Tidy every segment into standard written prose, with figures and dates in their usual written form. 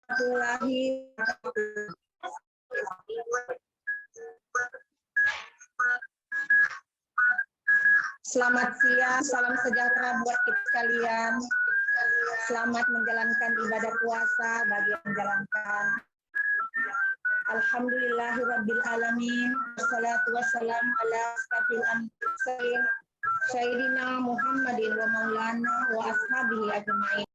warahmatullahi wabarakatuh. Selamat siang, salam sejahtera buat kita sekalian. Selamat menjalankan ibadah puasa bagi yang menjalankan. Alhamdulillahirabbil alamin. Wassalatu wassalamu ala asyrafil anbiya'i Sayyidina Muhammadin wa maulana wa ashabihi ajma'in.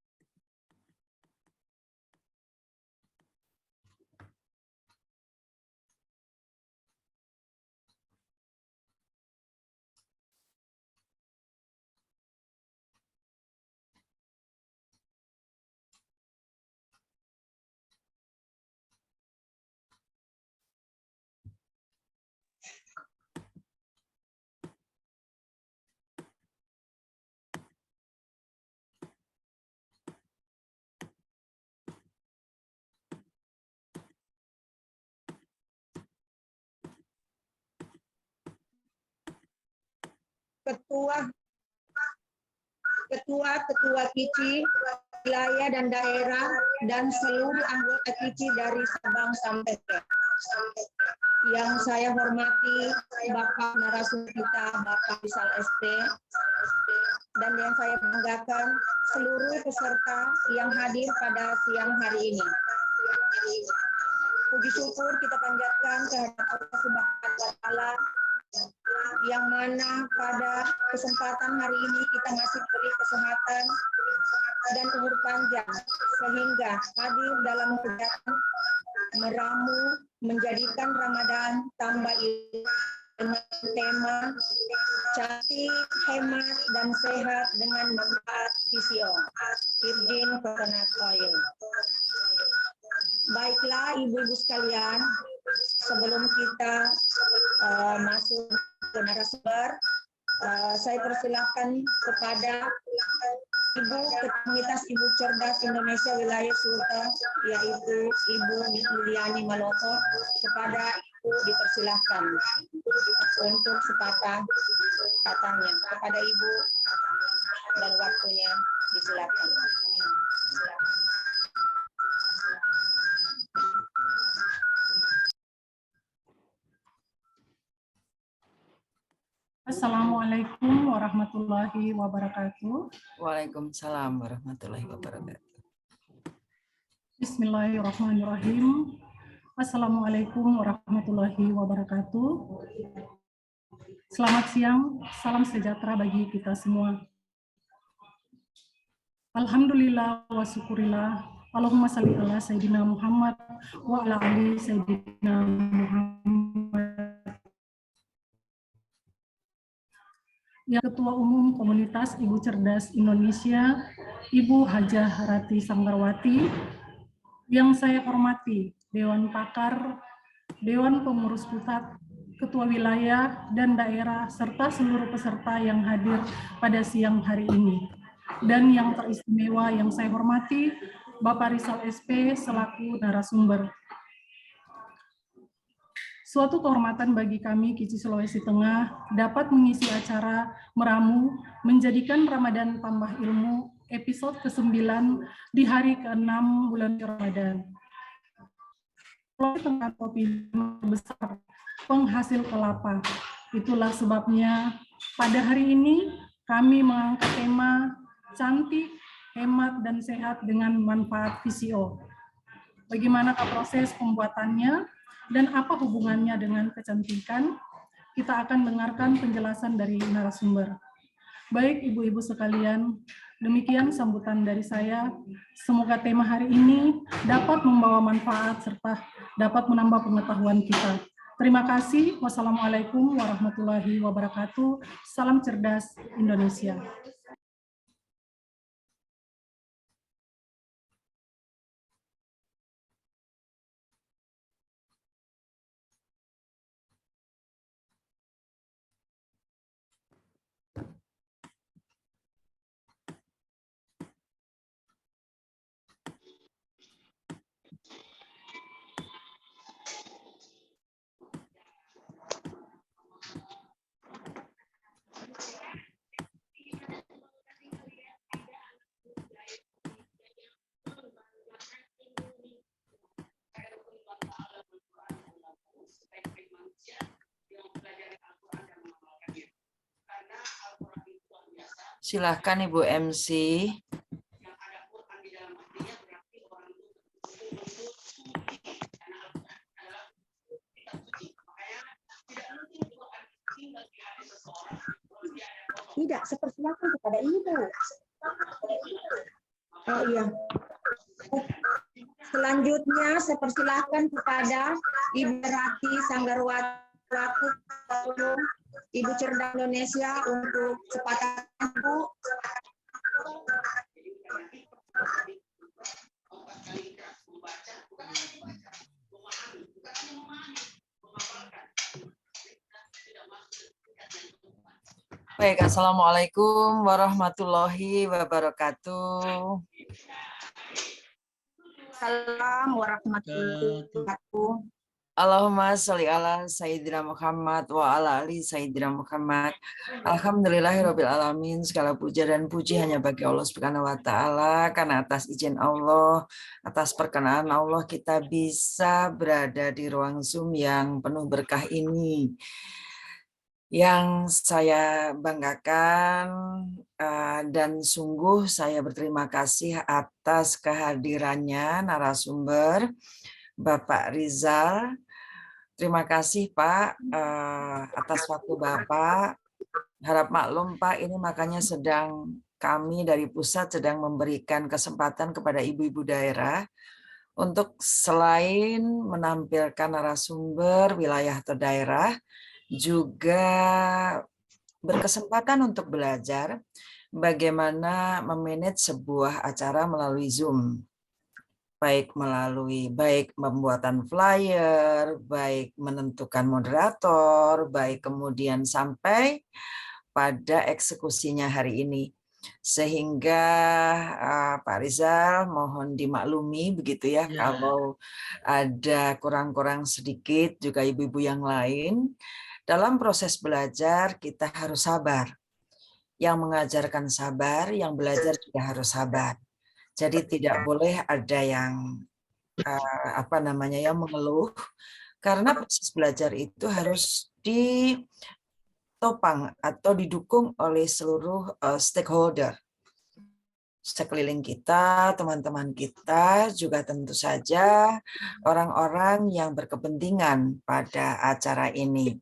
Ketua KICI wilayah dan daerah dan seluruh anggota KICI dari Sabang sampai Merauke. Yang saya hormati Bapak narasumber kita, Bapak Rizal SP, dan yang saya banggakan seluruh peserta yang hadir pada siang hari ini. Puji syukur kita panjatkan kehadirat Allah Subhanahu wa Ta'ala, yang mana pada kesempatan hari ini kita masih diberi kesehatan dan umur panjang sehingga hadir dalam kegiatan meramu menjadikan Ramadan tambah dengan tema cantik, hemat, dan sehat dengan manfaat VCO, Virgin Coconut Oil. Baiklah ibu-ibu sekalian, sebelum kita masuk ke narasumber, saya persilakan kepada Ibu Komunitas Ibu Cerdas Indonesia Wilayah Sulteng, yaitu Ibu Yuliani Malopo. Kepada Ibu dipersilahkan untuk sepatah katanya. Kepada Ibu dan waktunya disilakan. Assalamualaikum warahmatullahi wabarakatuh. Waalaikumsalam warahmatullahi wabarakatuh. Bismillahirrahmanirrahim. Assalamualaikum warahmatullahi wabarakatuh. Selamat siang, salam sejahtera bagi kita semua. Alhamdulillah wa syukurillah. Allahumma salli ala Sayyidina Muhammad wa ala ali Sayyidina Muhammad. Yang Ketua Umum Komunitas Ibu Cerdas Indonesia, Ibu Hajah Rati Sanggarwati, yang saya hormati Dewan Pakar, Dewan Pengurus Pusat, Ketua Wilayah dan Daerah, serta seluruh peserta yang hadir pada siang hari ini. Dan yang teristimewa yang saya hormati, Bapak Rizal SP selaku narasumber. Suatu kehormatan bagi kami KICI Sulawesi Tengah dapat mengisi acara meramu menjadikan Ramadan Tambah Ilmu episode ke-9 di hari ke-6 bulan Ramadan. Sulawesi Tengah kopi besar penghasil kelapa. Itulah sebabnya pada hari ini kami mengangkat tema cantik, hemat, dan sehat dengan manfaat VCO. Bagaimanakah proses pembuatannya? Dan apa hubungannya dengan kecantikan? Kita akan dengarkan penjelasan dari narasumber. Baik ibu-ibu sekalian, demikian sambutan dari saya. Semoga tema hari ini dapat membawa manfaat serta dapat menambah pengetahuan kita. Terima kasih. Wassalamualaikum warahmatullahi wabarakatuh. Salam cerdas Indonesia. Silahkan Ibu MC. Tidak, sepersilakan kepada Ibu. Oh iya. Selanjutnya sepersilakan kepada Ibu Rati Sanggarwati, Ibu Cerdas Indonesia untuk sepatah Bu. Baik, Assalamualaikum warahmatullahi wabarakatuh. Salam warahmatullahi wabarakatuh. Allahumma sholli ala Sayyidina Muhammad wa ala ali Sayyidina Muhammad. Alhamdulillahirabbil alamin. Segala puja dan puji hanya bagi Allah Subhanahu wa taala, karena atas izin Allah, atas perkenaan Allah kita bisa berada di ruang Zoom yang penuh berkah ini. Yang saya banggakan dan sungguh saya berterima kasih atas kehadirannya narasumber Bapak Rizal. Terima kasih Pak atas waktu Bapak. Harap maklum Pak, ini makanya kami dari pusat sedang memberikan kesempatan kepada ibu-ibu daerah untuk selain menampilkan narasumber wilayah atau daerah, juga berkesempatan untuk belajar bagaimana memanage sebuah acara melalui Zoom. Baik pembuatan flyer, baik menentukan moderator, baik kemudian sampai pada eksekusinya hari ini. Sehingga Pak Rizal mohon dimaklumi begitu ya, kalau ada kurang-kurang sedikit, juga ibu-ibu yang lain. Dalam proses belajar kita harus sabar. Yang mengajarkan sabar, yang belajar juga harus sabar. Jadi tidak boleh ada yang mengeluh, karena proses belajar itu harus ditopang atau didukung oleh seluruh stakeholder. Sekeliling kita, teman-teman kita, juga tentu saja orang-orang yang berkepentingan pada acara ini.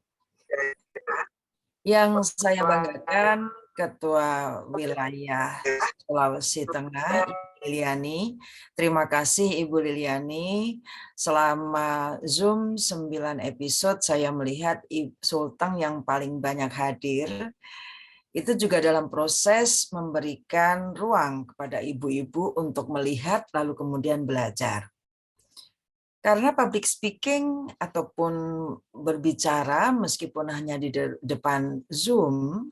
Yang saya banggakan, Ketua Wilayah Sulawesi Tengah, Ibu Liliani. Terima kasih Ibu Liliani. Selama Zoom 9 episode, saya melihat Sulteng yang paling banyak hadir. Itu juga dalam proses memberikan ruang kepada ibu-ibu untuk melihat lalu kemudian belajar. Karena public speaking ataupun berbicara meskipun hanya di depan Zoom,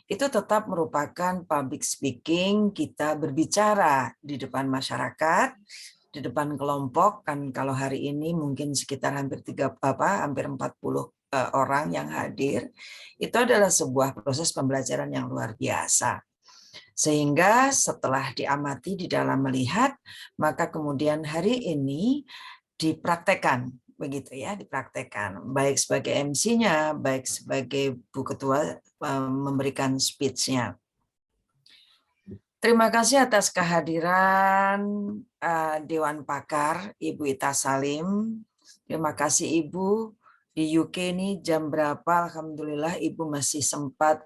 itu tetap merupakan public speaking, kita berbicara di depan masyarakat, di depan kelompok, kan kalau hari ini mungkin sekitar hampir 40 orang yang hadir. Itu adalah sebuah proses pembelajaran yang luar biasa. Sehingga setelah diamati di dalam melihat, maka kemudian hari ini dipraktekkan, begitu ya, dipraktekkan baik sebagai MC-nya, baik sebagai Bu Ketua memberikan speech-nya. Terima kasih atas kehadiran Dewan Pakar Ibu Ita Salim. Terima kasih Ibu. Di UK ini jam berapa? Alhamdulillah Ibu masih sempat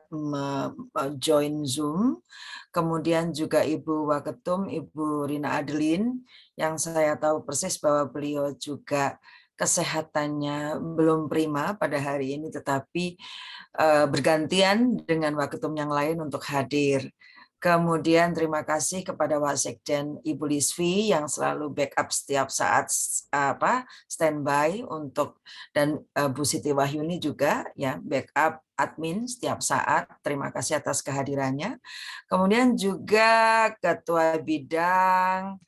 join Zoom. Kemudian juga Ibu Waketum, Ibu Rina Adeline, yang saya tahu persis bahwa beliau juga kesehatannya belum prima pada hari ini, tetapi bergantian dengan Waketum yang lain untuk hadir. Kemudian terima kasih kepada Wasekjen Ibu Lisvi yang selalu backup setiap saat standby untuk, dan Bu Siti Wahyuni juga ya backup admin setiap saat. Terima kasih atas kehadirannya. Kemudian juga Ketua Bidang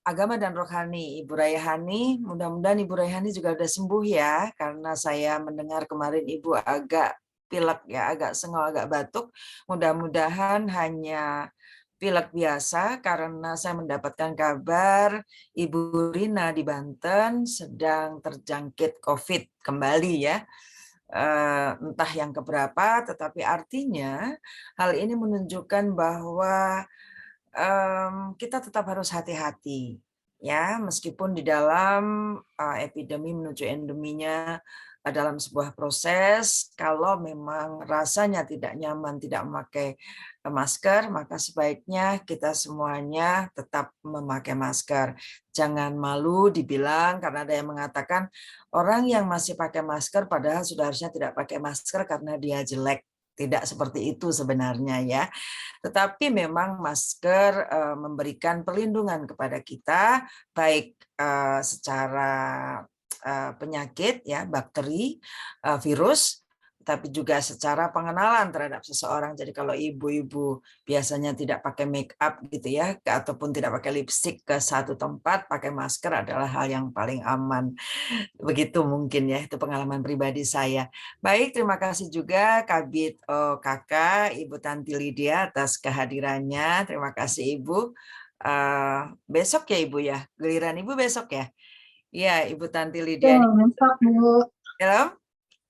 Agama dan Rohani Ibu Rayhani. Mudah-mudahan Ibu Rayhani juga sudah sembuh ya, karena saya mendengar kemarin Ibu agak pilek ya, agak sengau, agak batuk. Mudah-mudahan hanya pilek biasa, karena saya mendapatkan kabar Ibu Rina di Banten sedang terjangkit COVID kembali ya. entah yang keberapa, tetapi artinya hal ini menunjukkan bahwa kita tetap harus hati-hati, ya, meskipun di dalam epidemi menuju endeminya dalam sebuah proses, kalau memang rasanya tidak nyaman tidak memakai masker, maka sebaiknya kita semuanya tetap memakai masker. Jangan malu dibilang, karena ada yang mengatakan orang yang masih pakai masker padahal sudah harusnya tidak pakai masker karena dia jelek. Tidak seperti itu sebenarnya, ya. Tetapi memang masker memberikan perlindungan kepada kita, baik secara penyakit, ya, bakteri, virus, tapi juga secara pengenalan terhadap seseorang. Jadi kalau ibu-ibu biasanya tidak pakai make up gitu ya, ataupun tidak pakai lipstik ke satu tempat, pakai masker adalah hal yang paling aman. Begitu mungkin ya, itu pengalaman pribadi saya. Baik, terima kasih juga Kabid Kakak, Ibu Tanti Lydia atas kehadirannya. Terima kasih Ibu. Besok ya Ibu ya, giliran Ibu besok ya. Iya, Ibu Tanti Lydia. Besok, Bu. Halo?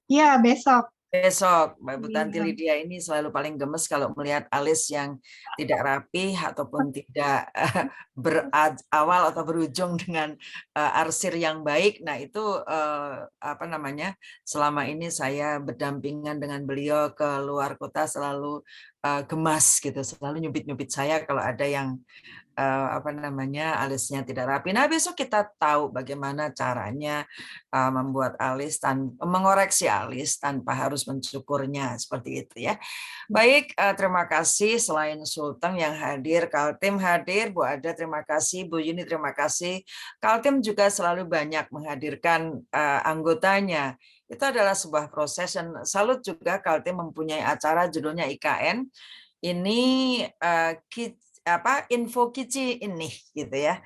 Iya, besok. Besok, Mbak Bu Tanti Iya. Lydia ini selalu paling gemes kalau melihat alis yang tidak rapi ataupun tidak berawal atau berujung dengan arsir yang baik. Nah, itu apa namanya? Selama ini saya berdampingan dengan beliau ke luar kota selalu gemas gitu, selalu nyubit-nyubit saya kalau ada yang apa namanya, alisnya tidak rapi. Nah, besok kita tahu bagaimana caranya membuat alis mengoreksi alis tanpa harus mencukurnya, seperti itu ya. Baik, terima kasih. Selain Sultan yang hadir, Kaltim hadir, Bu Ada terima kasih, Bu Yuni terima kasih. Kaltim juga selalu banyak menghadirkan anggotanya. Itu adalah sebuah proses, dan salut juga Kaltim mempunyai acara judulnya IKN. Ini info Kici ini gitu ya.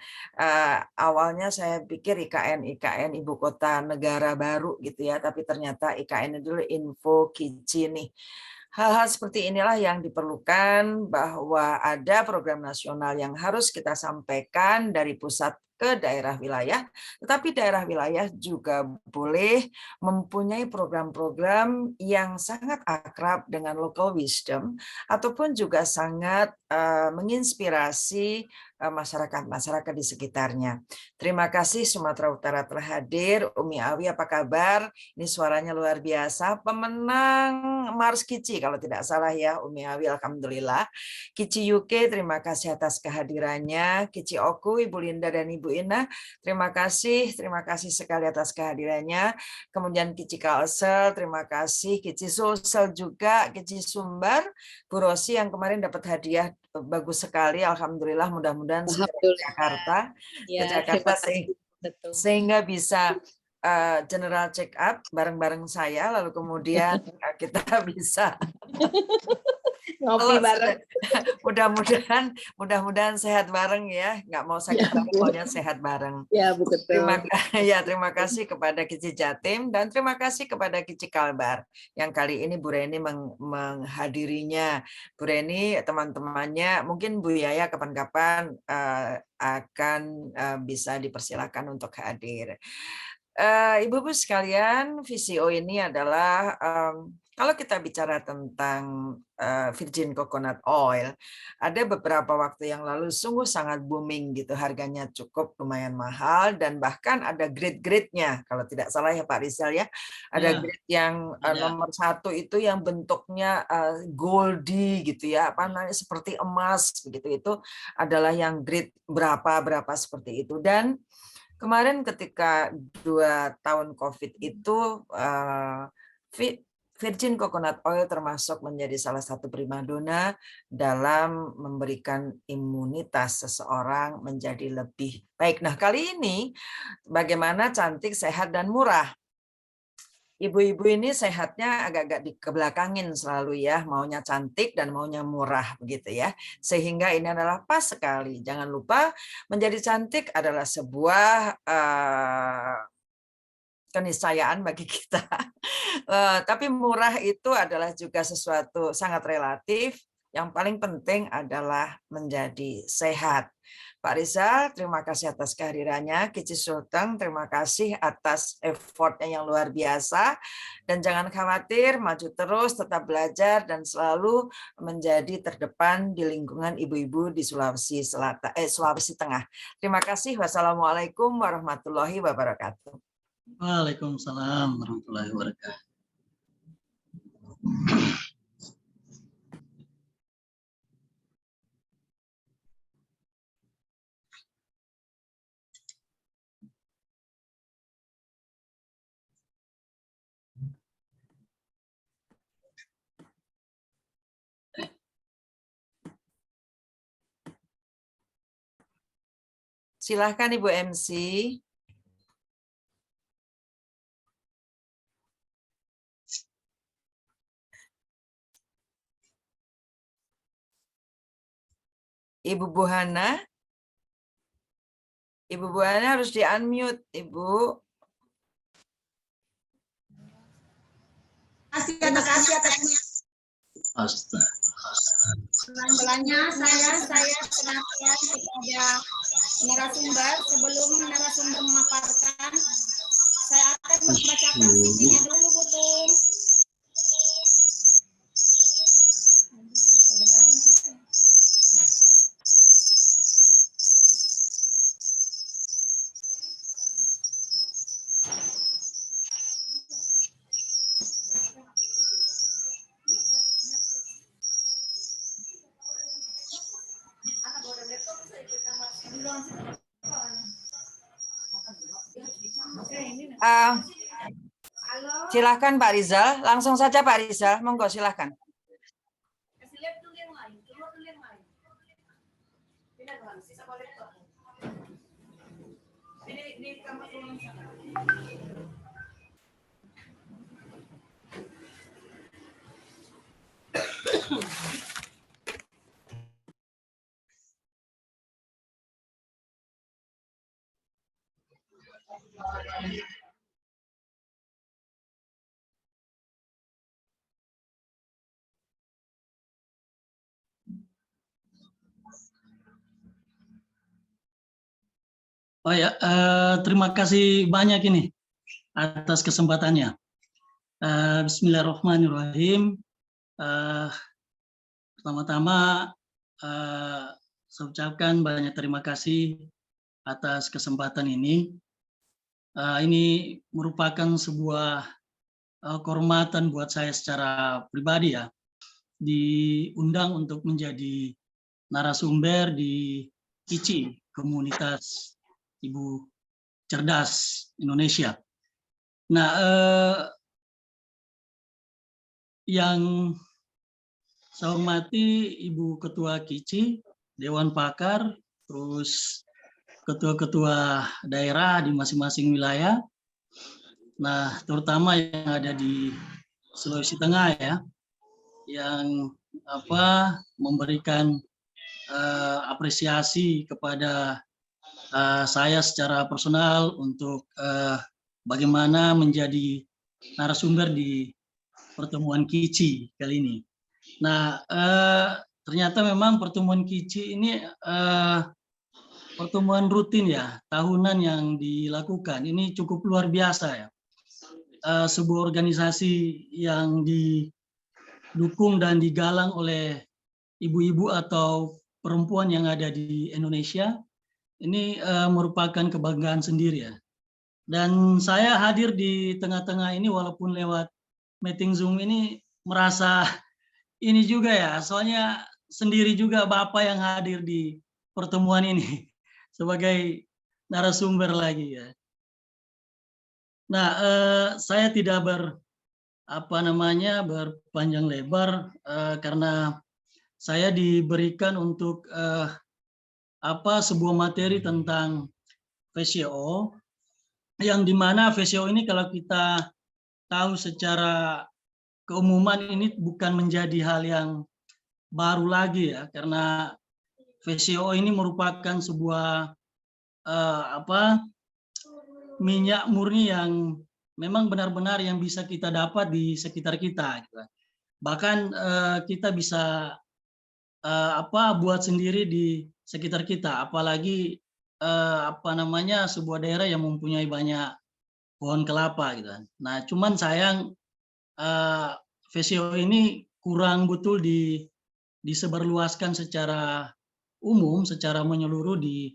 Awalnya saya pikir IKN ibu kota negara baru gitu ya, tapi ternyata IKN itu info Kici nih. Hal-hal seperti inilah yang diperlukan, bahwa ada program nasional yang harus kita sampaikan dari pusat ke daerah wilayah, tetapi daerah wilayah juga boleh mempunyai program-program yang sangat akrab dengan local wisdom, ataupun juga sangat menginspirasi masyarakat-masyarakat di sekitarnya. Terima kasih Sumatera Utara telah hadir. Umi Awi apa kabar? Ini suaranya luar biasa. Pemenang Mars Kici kalau tidak salah ya, Umi Awi, alhamdulillah. Kici UK, terima kasih atas kehadirannya. Kici Oku, Ibu Linda dan Ibu Ina, terima kasih sekali atas kehadirannya. Kemudian Kici Kalsel, terima kasih. Kici Sulsel juga, Kici Sumbar, Bu Rosi yang kemarin dapat hadiah bagus sekali, alhamdulillah, mudah-mudahan segera ke Jakarta, sehingga bisa general check up bareng-bareng saya, lalu kemudian kita bisa Ngopi bareng. Mudah-mudahan sehat bareng ya, nggak mau sakit bareng, maunya sehat bareng. Ya, betul. Terima kasih kepada Kici Jatim, dan terima kasih kepada Kici Kalbar yang kali ini Bu Reni menghadirinya. Bu Reni, teman-temannya, mungkin Bu Yaya kapan-kapan akan bisa dipersilakan untuk hadir. Ibu-ibu sekalian, VCO ini adalah kalau kita bicara tentang virgin coconut oil, ada beberapa waktu yang lalu sungguh sangat booming gitu, harganya cukup lumayan mahal, dan bahkan ada grade-grade-nya, kalau tidak salah ya Pak Rizal ya, ada grade yang nomor 1 itu yang bentuknya goldy gitu ya, apa namanya, seperti emas begitu, itu adalah yang grade berapa seperti itu. Dan kemarin ketika 2 tahun COVID itu, virgin coconut oil termasuk menjadi salah satu primadona dalam memberikan imunitas seseorang menjadi lebih baik. Nah, kali ini bagaimana cantik, sehat, dan murah. Ibu-ibu ini sehatnya agak-agak dikebelakangin selalu ya, maunya cantik dan maunya murah begitu ya. Sehingga ini adalah pas sekali. Jangan lupa, menjadi cantik adalah sebuah keniscayaan bagi kita. Tapi murah itu adalah juga sesuatu sangat relatif. Yang paling penting adalah menjadi sehat. Pak Rizal, terima kasih atas kehadirannya. Kici Sulteng, terima kasih atas effortnya yang luar biasa. Dan jangan khawatir, maju terus, tetap belajar, dan selalu menjadi terdepan di lingkungan ibu-ibu di Sulawesi Selatan, Sulawesi Tengah. Terima kasih. Wassalamualaikum warahmatullahi wabarakatuh. Waalaikumsalam warahmatullahi wabarakatuh. Silahkan Ibu MC. Ibu Buhana. Ibu Buhana harus di-unmute, Ibu. Terima kasih atas Astaga. pelan-pelannya saya perhatian kepada narasumber. Sebelum narasumber memaparkan, saya akan membacakan CV-nya dulu, Bu Tum. Kedengaran tidak? Silahkan Pak Rizal, langsung saja Pak Rizal, monggo silahkan. Oh ya, terima kasih banyak ini atas kesempatannya. Bismillahirrahmanirrahim. Pertama-tama saya ucapkan banyak terima kasih atas kesempatan ini. Ini merupakan sebuah kehormatan buat saya secara pribadi ya, diundang untuk menjadi narasumber di KICI, Komunitas Ibu Cerdas Indonesia. Nah, yang saya hormati Ibu Ketua KICI, Dewan Pakar, terus ketua-ketua daerah di masing-masing wilayah. Nah, terutama yang ada di Sulawesi Tengah ya, yang memberikan apresiasi kepada saya secara personal untuk bagaimana menjadi narasumber di pertemuan KICI kali ini. Nah, ternyata memang pertemuan KICI ini pertemuan rutin ya, tahunan yang dilakukan. Ini cukup luar biasa ya. Sebuah organisasi yang didukung dan digalang oleh ibu-ibu atau perempuan yang ada di Indonesia, ini merupakan kebanggaan sendiri ya. Dan saya hadir di tengah-tengah ini walaupun lewat meeting Zoom ini merasa ini juga ya, soalnya sendiri juga Bapak yang hadir di pertemuan ini sebagai narasumber lagi ya. Nah, saya tidak berpanjang lebar karena saya diberikan untuk sebuah materi tentang VCO, yang dimana VCO ini kalau kita tahu secara keumuman ini bukan menjadi hal yang baru lagi ya, karena VCO ini merupakan sebuah minyak murni yang memang benar-benar yang bisa kita dapat di sekitar kita. Gitu. Bahkan kita bisa buat sendiri di sekitar kita, apalagi sebuah daerah yang mempunyai banyak pohon kelapa gitu kan. Nah, cuman sayang VCO ini kurang betul disebarluaskan secara umum, secara menyeluruh di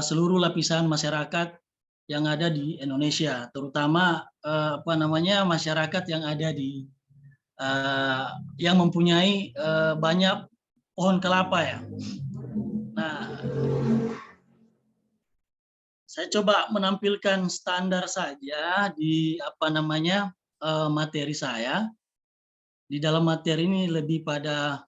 seluruh lapisan masyarakat yang ada di Indonesia, terutama masyarakat yang ada di yang mempunyai banyak pohon kelapa ya. Nah, saya coba menampilkan standar saja di materi saya. Di dalam materi ini lebih pada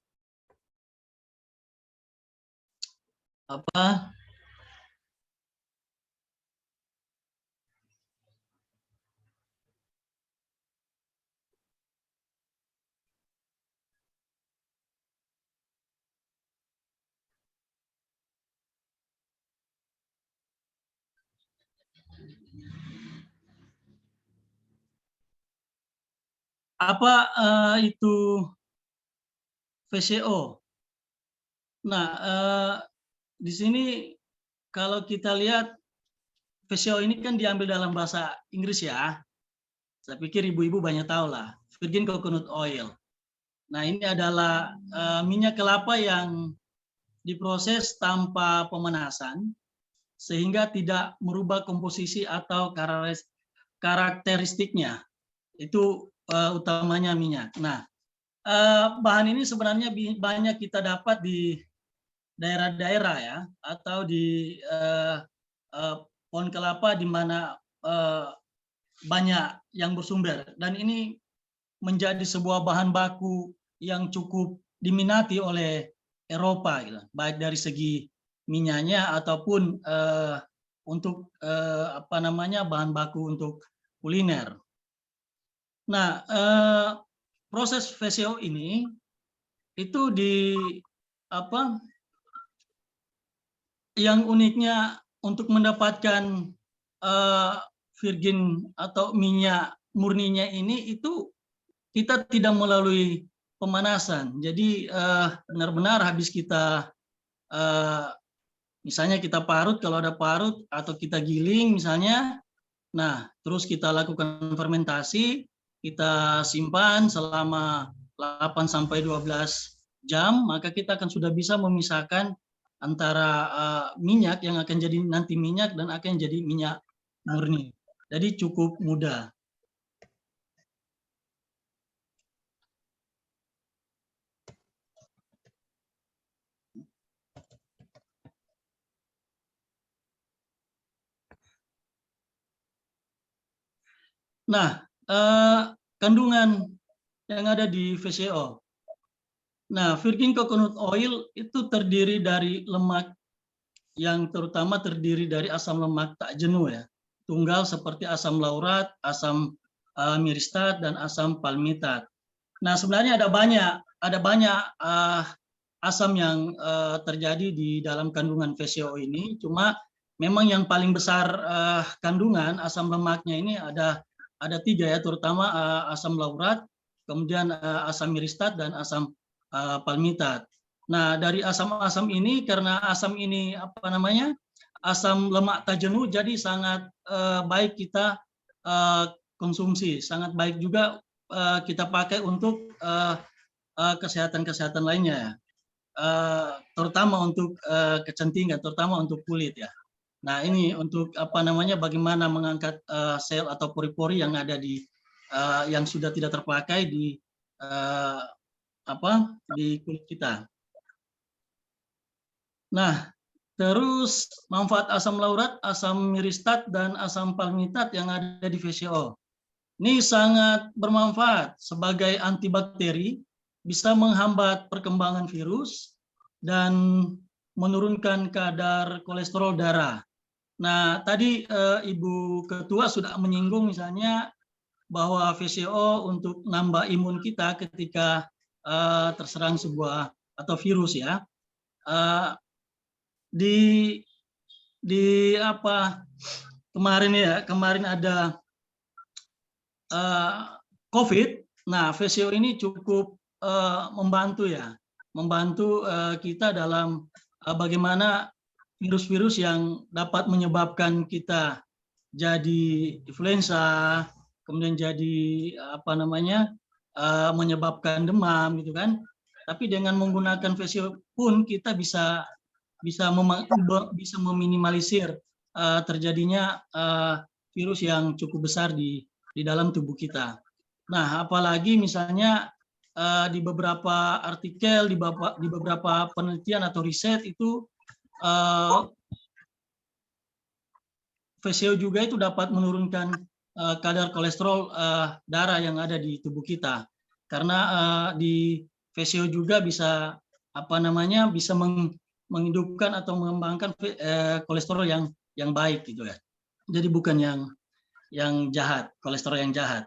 itu VCO. Nah, di sini kalau kita lihat VCO ini kan diambil dalam bahasa Inggris ya. Saya pikir ibu-ibu banyak tahu lah, virgin coconut oil. Nah, ini adalah minyak kelapa yang diproses tanpa pemanasan sehingga tidak merubah komposisi atau karakteristiknya. Itu utamanya minyak. Nah, bahan ini sebenarnya banyak kita dapat di daerah-daerah ya, atau di pohon kelapa di mana banyak yang bersumber, dan ini menjadi sebuah bahan baku yang cukup diminati oleh Eropa, gitu, baik dari segi minyaknya ataupun untuk bahan baku untuk kuliner. Nah, proses VCO ini itu yang uniknya untuk mendapatkan virgin atau minyak murninya ini, itu kita tidak melalui pemanasan. Jadi benar-benar habis kita misalnya kita parut, kalau ada parut, atau kita giling misalnya, nah terus kita lakukan fermentasi, kita simpan selama 8-12 jam, maka kita akan sudah bisa memisahkan antara minyak yang akan jadi nanti minyak dan akan jadi minyak murni. Jadi cukup mudah. Nah, kandungan yang ada di VCO. Nah, virgin coconut oil itu terdiri dari lemak yang terutama terdiri dari asam lemak tak jenuh ya, tunggal seperti asam laurat, asam miristat, dan asam palmitat. Nah, sebenarnya ada banyak asam yang terjadi di dalam kandungan VCO ini. Cuma memang yang paling besar kandungan asam lemaknya ini ada 3 ya, terutama asam laurat, kemudian asam miristat, dan asam palmitat. Nah, dari asam-asam ini, karena asam ini asam lemak tak jenuh, jadi sangat baik kita konsumsi, sangat baik juga kita pakai untuk kesehatan-kesehatan lainnya, terutama untuk kecantikan, terutama untuk kulit ya. Nah, ini untuk bagaimana mengangkat sel atau pori-pori yang ada di yang sudah tidak terpakai di kulit kita. Nah, terus manfaat asam laurat, asam miristat, dan asam palmitat yang ada di VCO. Ini sangat bermanfaat sebagai antibakteri, bisa menghambat perkembangan virus, dan menurunkan kadar kolesterol darah. Nah, tadi Ibu Ketua sudah menyinggung misalnya bahwa VCO untuk nambah imun kita ketika terserang sebuah atau virus ya. Kemarin ada COVID. Nah, VCO ini cukup membantu ya, membantu kita dalam bagaimana virus-virus yang dapat menyebabkan kita jadi influenza, kemudian jadi menyebabkan demam gitu kan. Tapi dengan menggunakan VCO pun kita bisa meminimalisir terjadinya virus yang cukup besar di dalam tubuh kita. Nah, apalagi misalnya di beberapa artikel, di beberapa penelitian atau riset itu VCO juga itu dapat menurunkan kadar kolesterol darah yang ada di tubuh kita. Karena di VCO juga bisa bisa menghidupkan atau mengembangkan kolesterol yang baik gitu ya. Jadi bukan yang jahat, kolesterol yang jahat.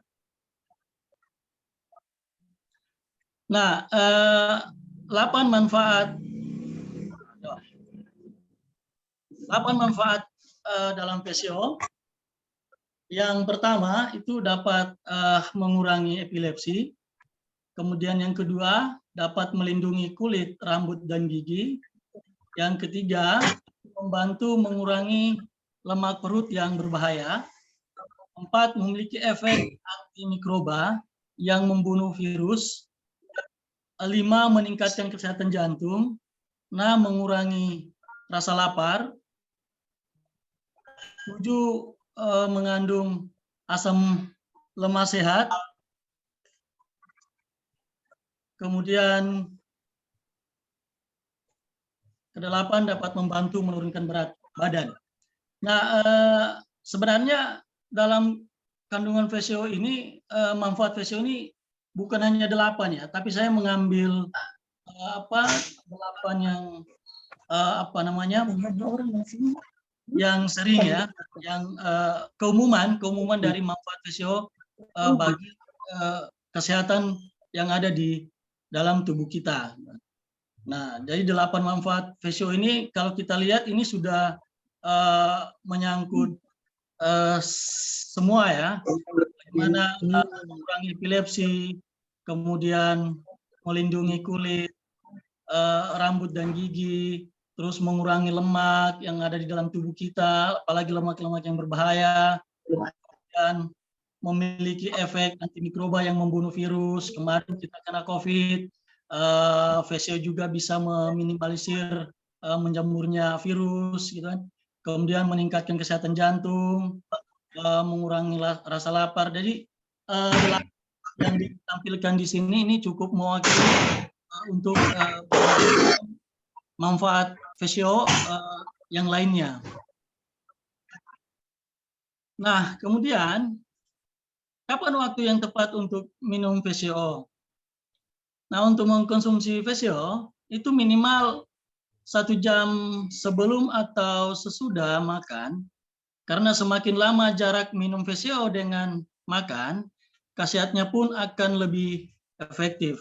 Nah, 8 manfaat dalam VCO. Yang pertama itu dapat mengurangi epilepsi. Kemudian yang kedua dapat melindungi kulit, rambut, dan gigi. Yang ketiga membantu mengurangi lemak perut yang berbahaya. 4, memiliki efek antimikroba yang membunuh virus. 5, meningkatkan kesehatan jantung. 6, mengurangi rasa lapar. 7, mengandung asam lemak sehat. Kemudian ke-8 dapat membantu menurunkan berat badan. Nah, sebenarnya dalam kandungan VCO ini, manfaat VCO ini bukan hanya 8 ya, tapi saya mengambil 8 yang sering ya, yang keumuman dari manfaat VCO bagi kesehatan yang ada di dalam tubuh kita. Nah, dari 8 manfaat VCO ini kalau kita lihat ini sudah menyangkut semua ya, bagaimana mengurangi epilepsi, kemudian melindungi kulit, rambut dan gigi, terus mengurangi lemak yang ada di dalam tubuh kita, apalagi lemak-lemak yang berbahaya, dan memiliki efek antimikroba yang membunuh virus. Kemarin kita kena COVID, VCO juga bisa meminimalisir menjamurnya virus, gitu kan. Kemudian meningkatkan kesehatan jantung, mengurangi rasa lapar. Jadi yang ditampilkan di sini ini cukup mewakili untuk manfaat VCO yang lainnya. Nah, kemudian kapan waktu yang tepat untuk minum VCO? Nah, untuk mengkonsumsi VCO itu minimal 1 jam sebelum atau sesudah makan, karena semakin lama jarak minum VCO dengan makan, khasiatnya pun akan lebih efektif.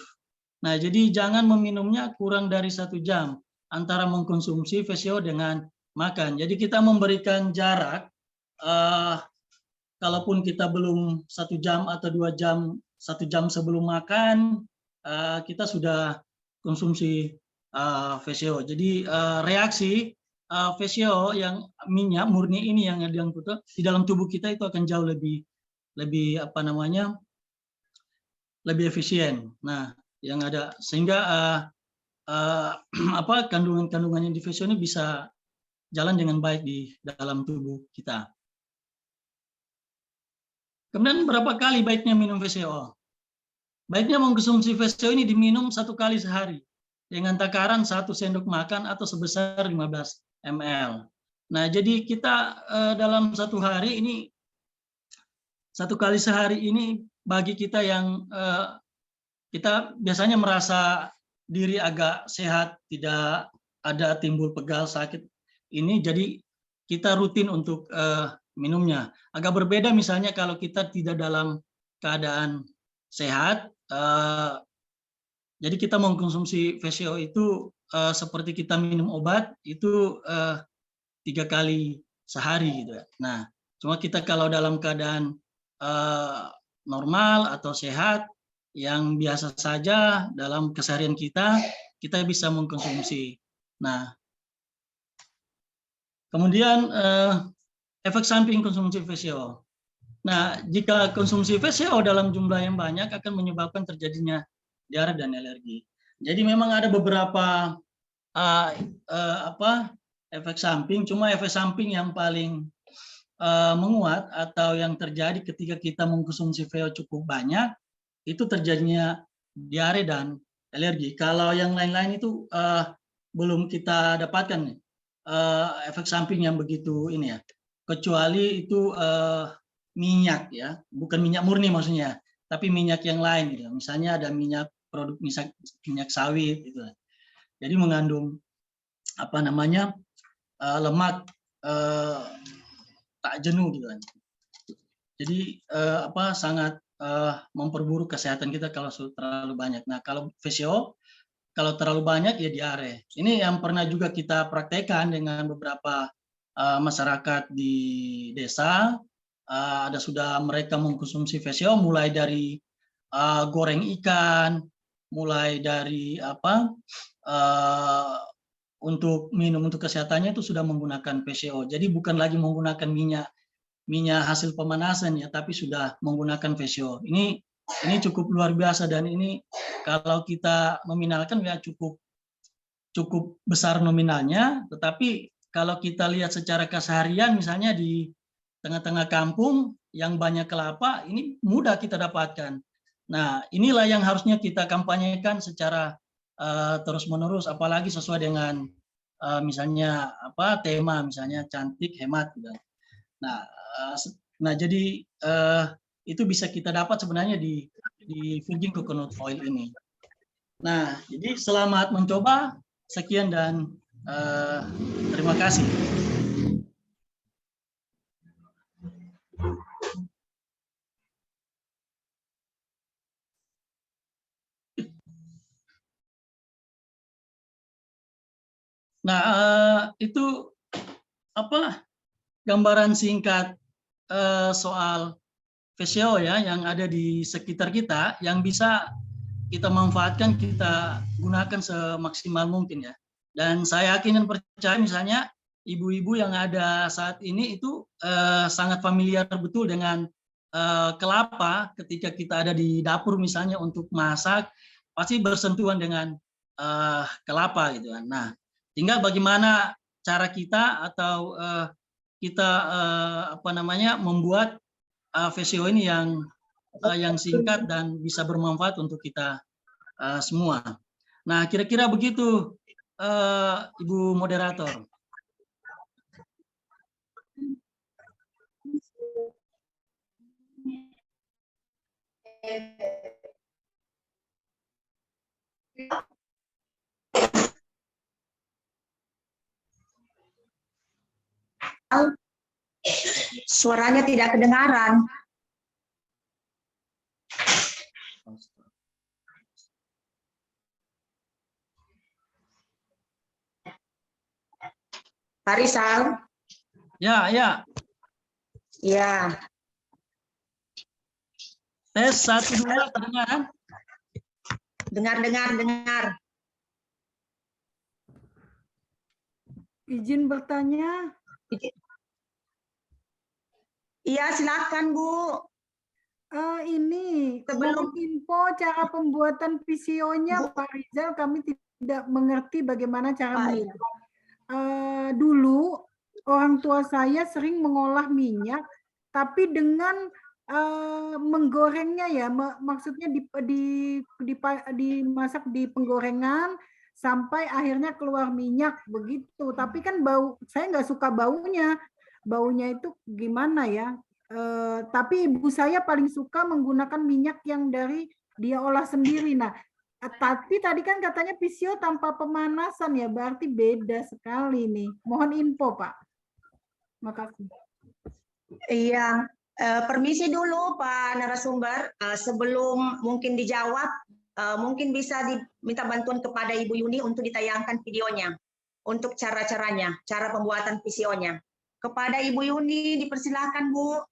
Nah, jadi jangan meminumnya kurang dari 1 jam antara mengkonsumsi VCO dengan makan. Jadi kita memberikan jarak, kalaupun kita belum 1 jam atau 2 jam, 1 jam sebelum makan, kita sudah konsumsi VCO. Jadi reaksi VCO yang minyak murni ini yang di dalam tubuh kita itu akan jauh lebih lebih efisien. Nah, yang ada sehingga kandungan-kandungan yang di VCO ini bisa jalan dengan baik di dalam tubuh kita. Kemudian berapa kali baiknya minum VCO? Baiknya mengkonsumsi VCO ini diminum 1 kali sehari dengan takaran 1 sendok makan atau sebesar 15 ml. Nah, jadi kita dalam 1 hari ini, 1 kali sehari ini bagi kita yang kita biasanya merasa diri agak sehat, tidak ada timbul pegal, sakit ini, jadi kita rutin untuk minumnya. Agak berbeda misalnya kalau kita tidak dalam keadaan sehat, jadi kita mengkonsumsi VCO itu seperti kita minum obat itu 3 kali sehari gitu ya. Nah, cuma kita kalau dalam keadaan normal atau sehat yang biasa saja dalam keseharian kita bisa mengkonsumsi. Nah, Kemudian efek samping konsumsi VCO. Nah, jika konsumsi VCO dalam jumlah yang banyak akan menyebabkan terjadinya diare dan alergi. Jadi memang ada beberapa efek samping, cuma efek samping yang paling menguat atau yang terjadi ketika kita mengkonsumsi VCO cukup banyak itu terjadinya diare dan alergi. Kalau yang lain-lain itu belum kita dapatkan efek samping yang begitu ini ya. Kecuali itu minyak ya, bukan minyak murni maksudnya, tapi minyak yang lain gitu. Misalnya ada produk minyak sawit gitu. Jadi mengandung apa namanya lemak tak jenuh gitu kan. Jadi sangat memperburuk kesehatan kita kalau terlalu banyak. Nah, kalau VCO kalau terlalu banyak ya diare. Ini yang pernah juga kita praktekkan dengan beberapa masyarakat di desa. Ada sudah mereka mengkonsumsi VCO mulai dari goreng ikan, mulai dari untuk minum untuk kesehatannya itu sudah menggunakan VCO. Jadi bukan lagi menggunakan minyak hasil pemanasan ya, tapi sudah menggunakan VCO. Ini cukup luar biasa dan ini kalau kita nominalkan ya cukup besar nominalnya, tetapi kalau kita lihat secara keseharian misalnya di tengah-tengah kampung yang banyak kelapa, ini mudah kita dapatkan. Nah, inilah yang harusnya kita kampanyekan secara terus-menerus, apalagi sesuai dengan misalnya tema misalnya cantik hemat gitu. Nah, jadi itu bisa kita dapat sebenarnya di virgin coconut oil ini. Nah, jadi selamat mencoba. Sekian dan terima kasih. Nah, itu gambaran singkat soal VCO ya yang ada di sekitar kita yang bisa kita manfaatkan, kita gunakan semaksimal mungkin ya. Dan saya yakin dan percaya misalnya ibu-ibu yang ada saat ini itu sangat familiar betul dengan kelapa ketika kita ada di dapur misalnya untuk masak, pasti bersentuhan dengan kelapa gitu kan. Nah, tinggal bagaimana cara kita atau kita membuat VCO ini yang singkat dan bisa bermanfaat untuk kita semua. Nah, kira-kira begitu, Ibu Moderator. Suaranya tidak kedengaran. Farisal? Ya. Ya. Tes 1 2 kedengaran? Dengar. Izin bertanya. Iya, silakan Bu. Ini Sebelum info cara pembuatan VCO-nya Pak Rizal, kami tidak mengerti bagaimana cara membuat. Dulu orang tua saya sering mengolah minyak, tapi dengan menggorengnya ya, maksudnya dimasak di penggorengan sampai akhirnya keluar minyak begitu. Tapi kan saya nggak suka baunya itu gimana ya? Tapi ibu saya paling suka menggunakan minyak yang dari dia olah sendiri. Nah, tapi tadi kan katanya VCO tanpa pemanasan ya, berarti beda sekali nih. Mohon info, Pak. Makasih. Iya, permisi dulu Pak narasumber. Sebelum mungkin dijawab, mungkin bisa diminta bantuan kepada Ibu Yuni untuk ditayangkan videonya untuk cara-caranya, cara pembuatan VCO-nya. Kepada Ibu Yuni, dipersilakan Bu.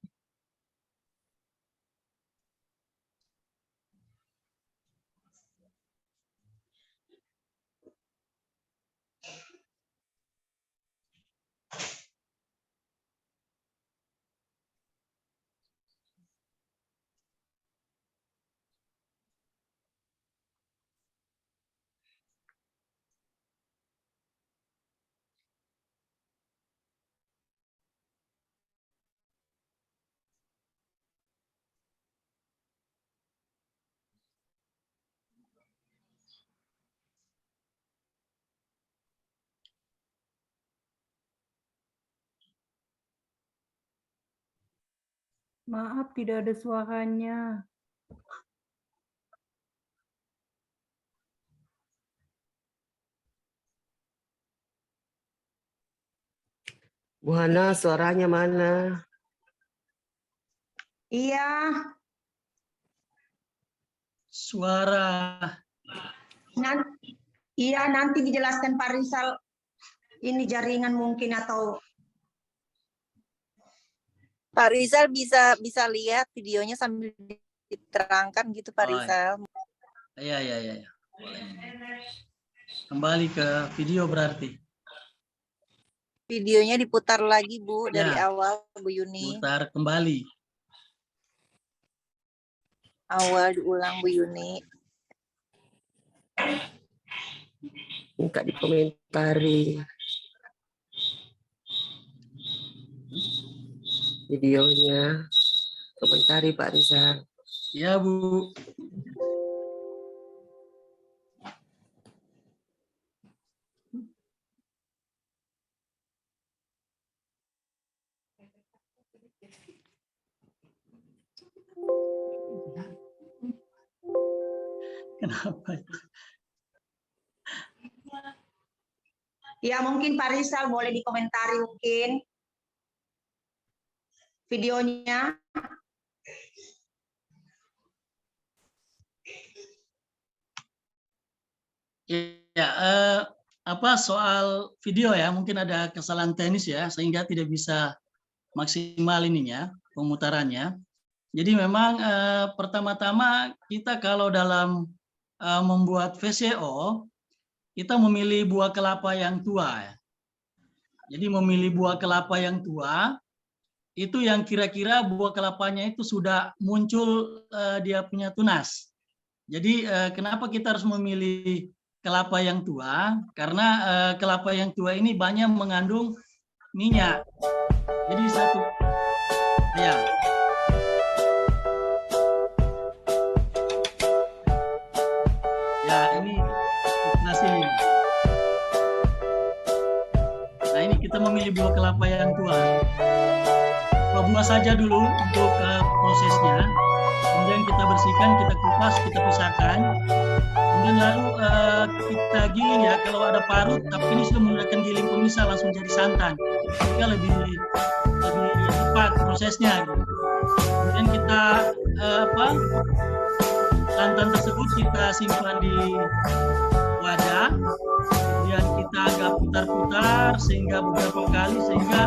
Maaf, tidak ada suaranya. Bu Hana, suaranya mana? Iya, Suara nanti dijelaskan Pak Rizal. Ini jaringan mungkin atau Pak Rizal bisa lihat videonya sambil diterangkan gitu Pak Oh, iya. Rizal. ya. Kembali ke video berarti. Videonya diputar lagi Bu dari Ya. awal Bu Yuni. Putar kembali. Awal diulang Bu Yuni. Minta dikomentari videonya. Komentari Pak Rizal. Ya Bu. Kenapa? ya mungkin Pak Rizal boleh dikomentari mungkin videonya. Ya, soal video ya, mungkin ada kesalahan teknis ya, sehingga tidak bisa maksimal ininya, pemutarannya. Jadi memang pertama-tama kita kalau dalam membuat VCO, kita memilih buah kelapa yang tua. Ya. Jadi memilih buah kelapa yang tua, itu yang kira-kira buah kelapanya itu sudah muncul dia punya tunas. Jadi kenapa kita harus memilih kelapa yang tua? Karena kelapa yang tua ini banyak mengandung minyak. Jadi ini nasi. Nah ini kita memilih buah kelapa yang tua. Buah saja dulu untuk prosesnya. Kemudian kita bersihkan, kita kupas, kita pisahkan. Kemudian lalu kita giling ya, kalau ada parut, tapi ini sudah menggunakan giling pemisah langsung jadi santan. Sehingga lebih cepat prosesnya. Gitu. Kemudian kita santan tersebut kita simpan di wadah. Kemudian kita agak putar-putar sehingga beberapa kali sehingga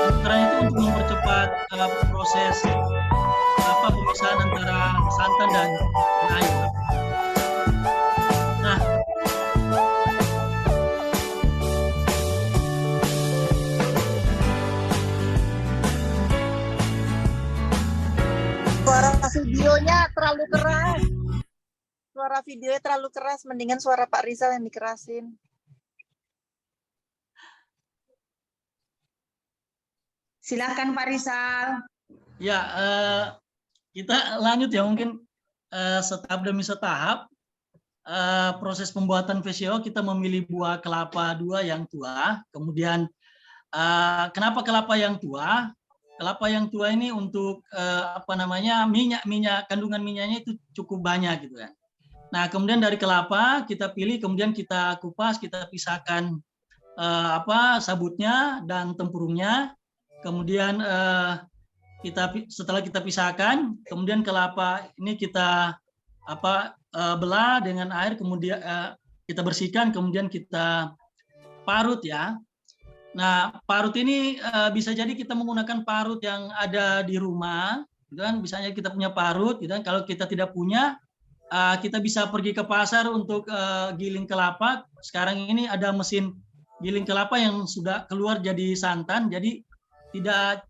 putarannya itu untuk mempercepat proses pemisahan antara santan dan air. Nah, Suara videonya terlalu keras. Suara videonya terlalu keras, mendingan suara Pak Rizal yang dikerasin. Silakan Pak Rizal. Ya, kita lanjut ya mungkin setahap demi setahap. Proses pembuatan VCO kita memilih buah kelapa dua yang tua. Kemudian kenapa kelapa yang tua? Kelapa yang tua ini untuk minyak kandungan minyaknya itu cukup banyak gitu kan. Nah kemudian dari kelapa kita pilih, kemudian kita kupas, kita pisahkan sabutnya dan tempurungnya. Kemudian setelah kita pisahkan, kemudian kelapa ini kita belah dengan air, kemudian kita bersihkan, kemudian kita parut ya. Nah parut ini bisa jadi kita menggunakan parut yang ada di rumah, gitu kan? Misalnya kita punya parut, gitu kan? Kalau kita tidak punya, kita bisa pergi ke pasar untuk giling kelapa. Sekarang ini ada mesin giling kelapa yang sudah keluar jadi santan, jadi tidak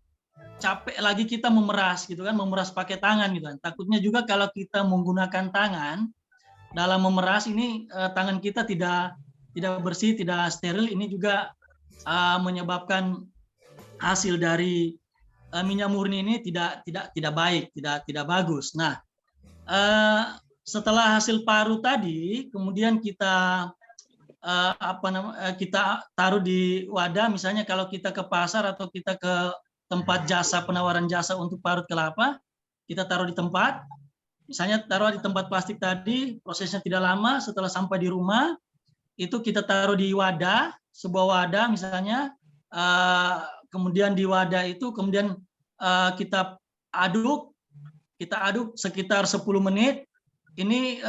capek lagi kita memeras gitu kan, memeras pakai tangan gitu kan. Takutnya juga kalau kita menggunakan tangan dalam memeras ini tangan kita tidak bersih, tidak steril, ini juga menyebabkan hasil dari minyak murni ini tidak baik, tidak bagus. Nah, setelah hasil parut tadi, kemudian kita kita taruh di wadah. Misalnya kalau kita ke pasar atau kita ke tempat jasa, penawaran jasa untuk parut kelapa, kita taruh di tempat. Misalnya taruh di tempat plastik tadi, prosesnya tidak lama, setelah sampai di rumah, itu kita taruh di wadah, sebuah wadah misalnya, kemudian di wadah itu kemudian kita aduk sekitar 10 menit. Ini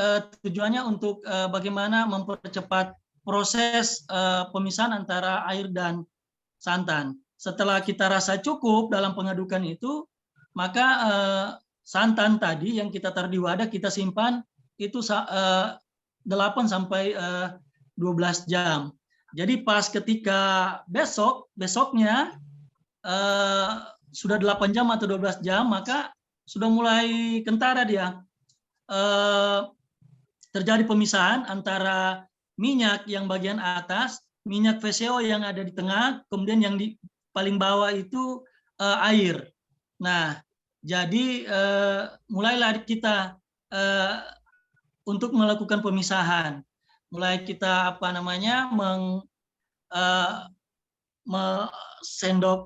tujuannya untuk bagaimana mempercepat proses pemisahan antara air dan santan. Setelah kita rasa cukup dalam pengadukan itu, maka santan tadi yang kita taruh di wadah kita simpan itu 8 sampai 12 jam. Jadi pas ketika besoknya sudah 8 jam atau 12 jam, maka sudah mulai kentara dia. Terjadi pemisahan antara minyak yang bagian atas, minyak VCO yang ada di tengah, kemudian yang di paling bawah itu air. Nah, jadi mulailah kita untuk melakukan pemisahan. Mulai kita sendok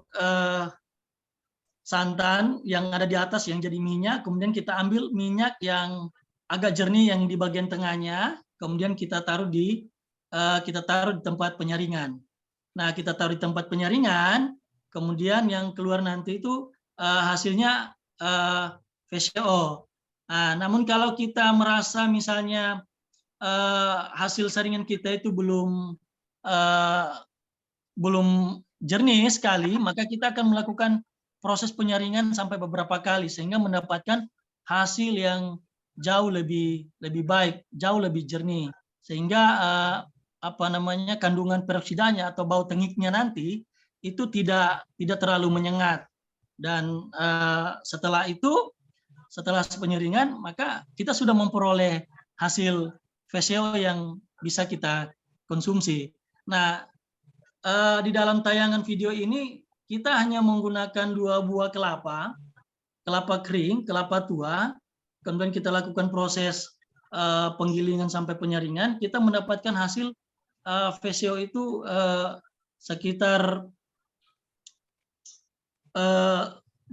santan yang ada di atas yang jadi minyak, kemudian kita ambil minyak yang agak jernih yang di bagian tengahnya, kemudian kita taruh di tempat penyaringan. Nah, kita taruh di tempat penyaringan, kemudian yang keluar nanti itu hasilnya VCO. Nah, namun kalau kita merasa misalnya hasil saringan kita itu belum jernih sekali, maka kita akan melakukan proses penyaringan sampai beberapa kali sehingga mendapatkan hasil yang jauh lebih baik, jauh lebih jernih, sehingga kandungan peroksidanya atau bau tengiknya nanti itu tidak terlalu menyengat. Dan setelah penyaringan, maka kita sudah memperoleh hasil VCO yang bisa kita konsumsi. Nah, di dalam tayangan video ini kita hanya menggunakan 2 buah kelapa kering, kelapa tua, kemudian kita lakukan proses penggilingan sampai penyaringan, kita mendapatkan hasil VCO itu sekitar 150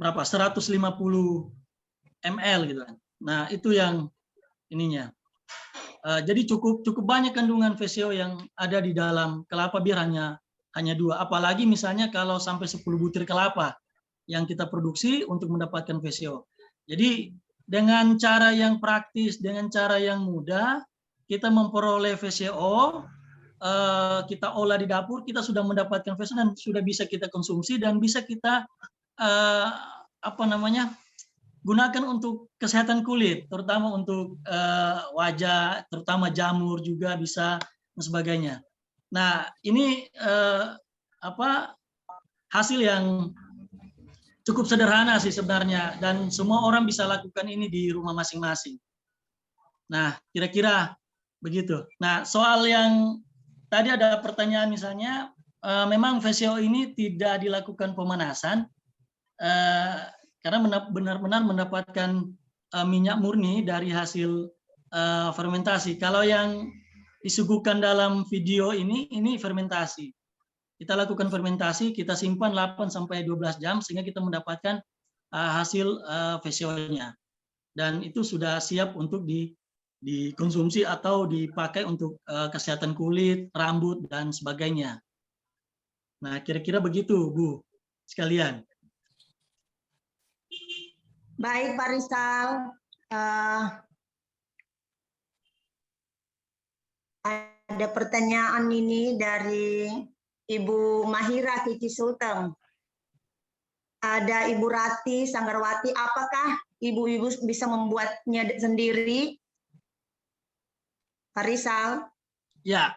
ml gitu kan. Nah, itu yang ininya. Jadi cukup banyak kandungan VCO yang ada di dalam kelapa bir hanya 2. Apalagi misalnya kalau sampai 10 butir kelapa yang kita produksi untuk mendapatkan VCO. Jadi dengan cara yang praktis, dengan cara yang mudah, kita memperoleh VCO, kita olah di dapur, kita sudah mendapatkan VCO dan sudah bisa kita konsumsi dan bisa kita gunakan untuk kesehatan kulit, terutama untuk wajah, terutama jamur juga bisa dan sebagainya. Nah, ini hasil yang cukup sederhana sih sebenarnya, dan semua orang bisa lakukan ini di rumah masing-masing. Nah, kira-kira begitu. Nah, soal yang tadi ada pertanyaan misalnya, memang VCO ini tidak dilakukan pemanasan, karena benar-benar mendapatkan minyak murni dari hasil fermentasi. Kalau yang disuguhkan dalam video ini fermentasi. Kita lakukan fermentasi, kita simpan 8 sampai 12 jam sehingga kita mendapatkan hasil VCO-nya. Dan itu sudah siap untuk dikonsumsi atau dipakai untuk kesehatan kulit, rambut dan sebagainya. Nah, kira-kira begitu, Bu, sekalian. Baik, Pak Rizal. Ada pertanyaan ini dari Ibu Mahira Kiki Sulteng. Ada Ibu Rati Sanggarwati. Apakah ibu-ibu bisa membuatnya sendiri? Pak Rizal. Ya,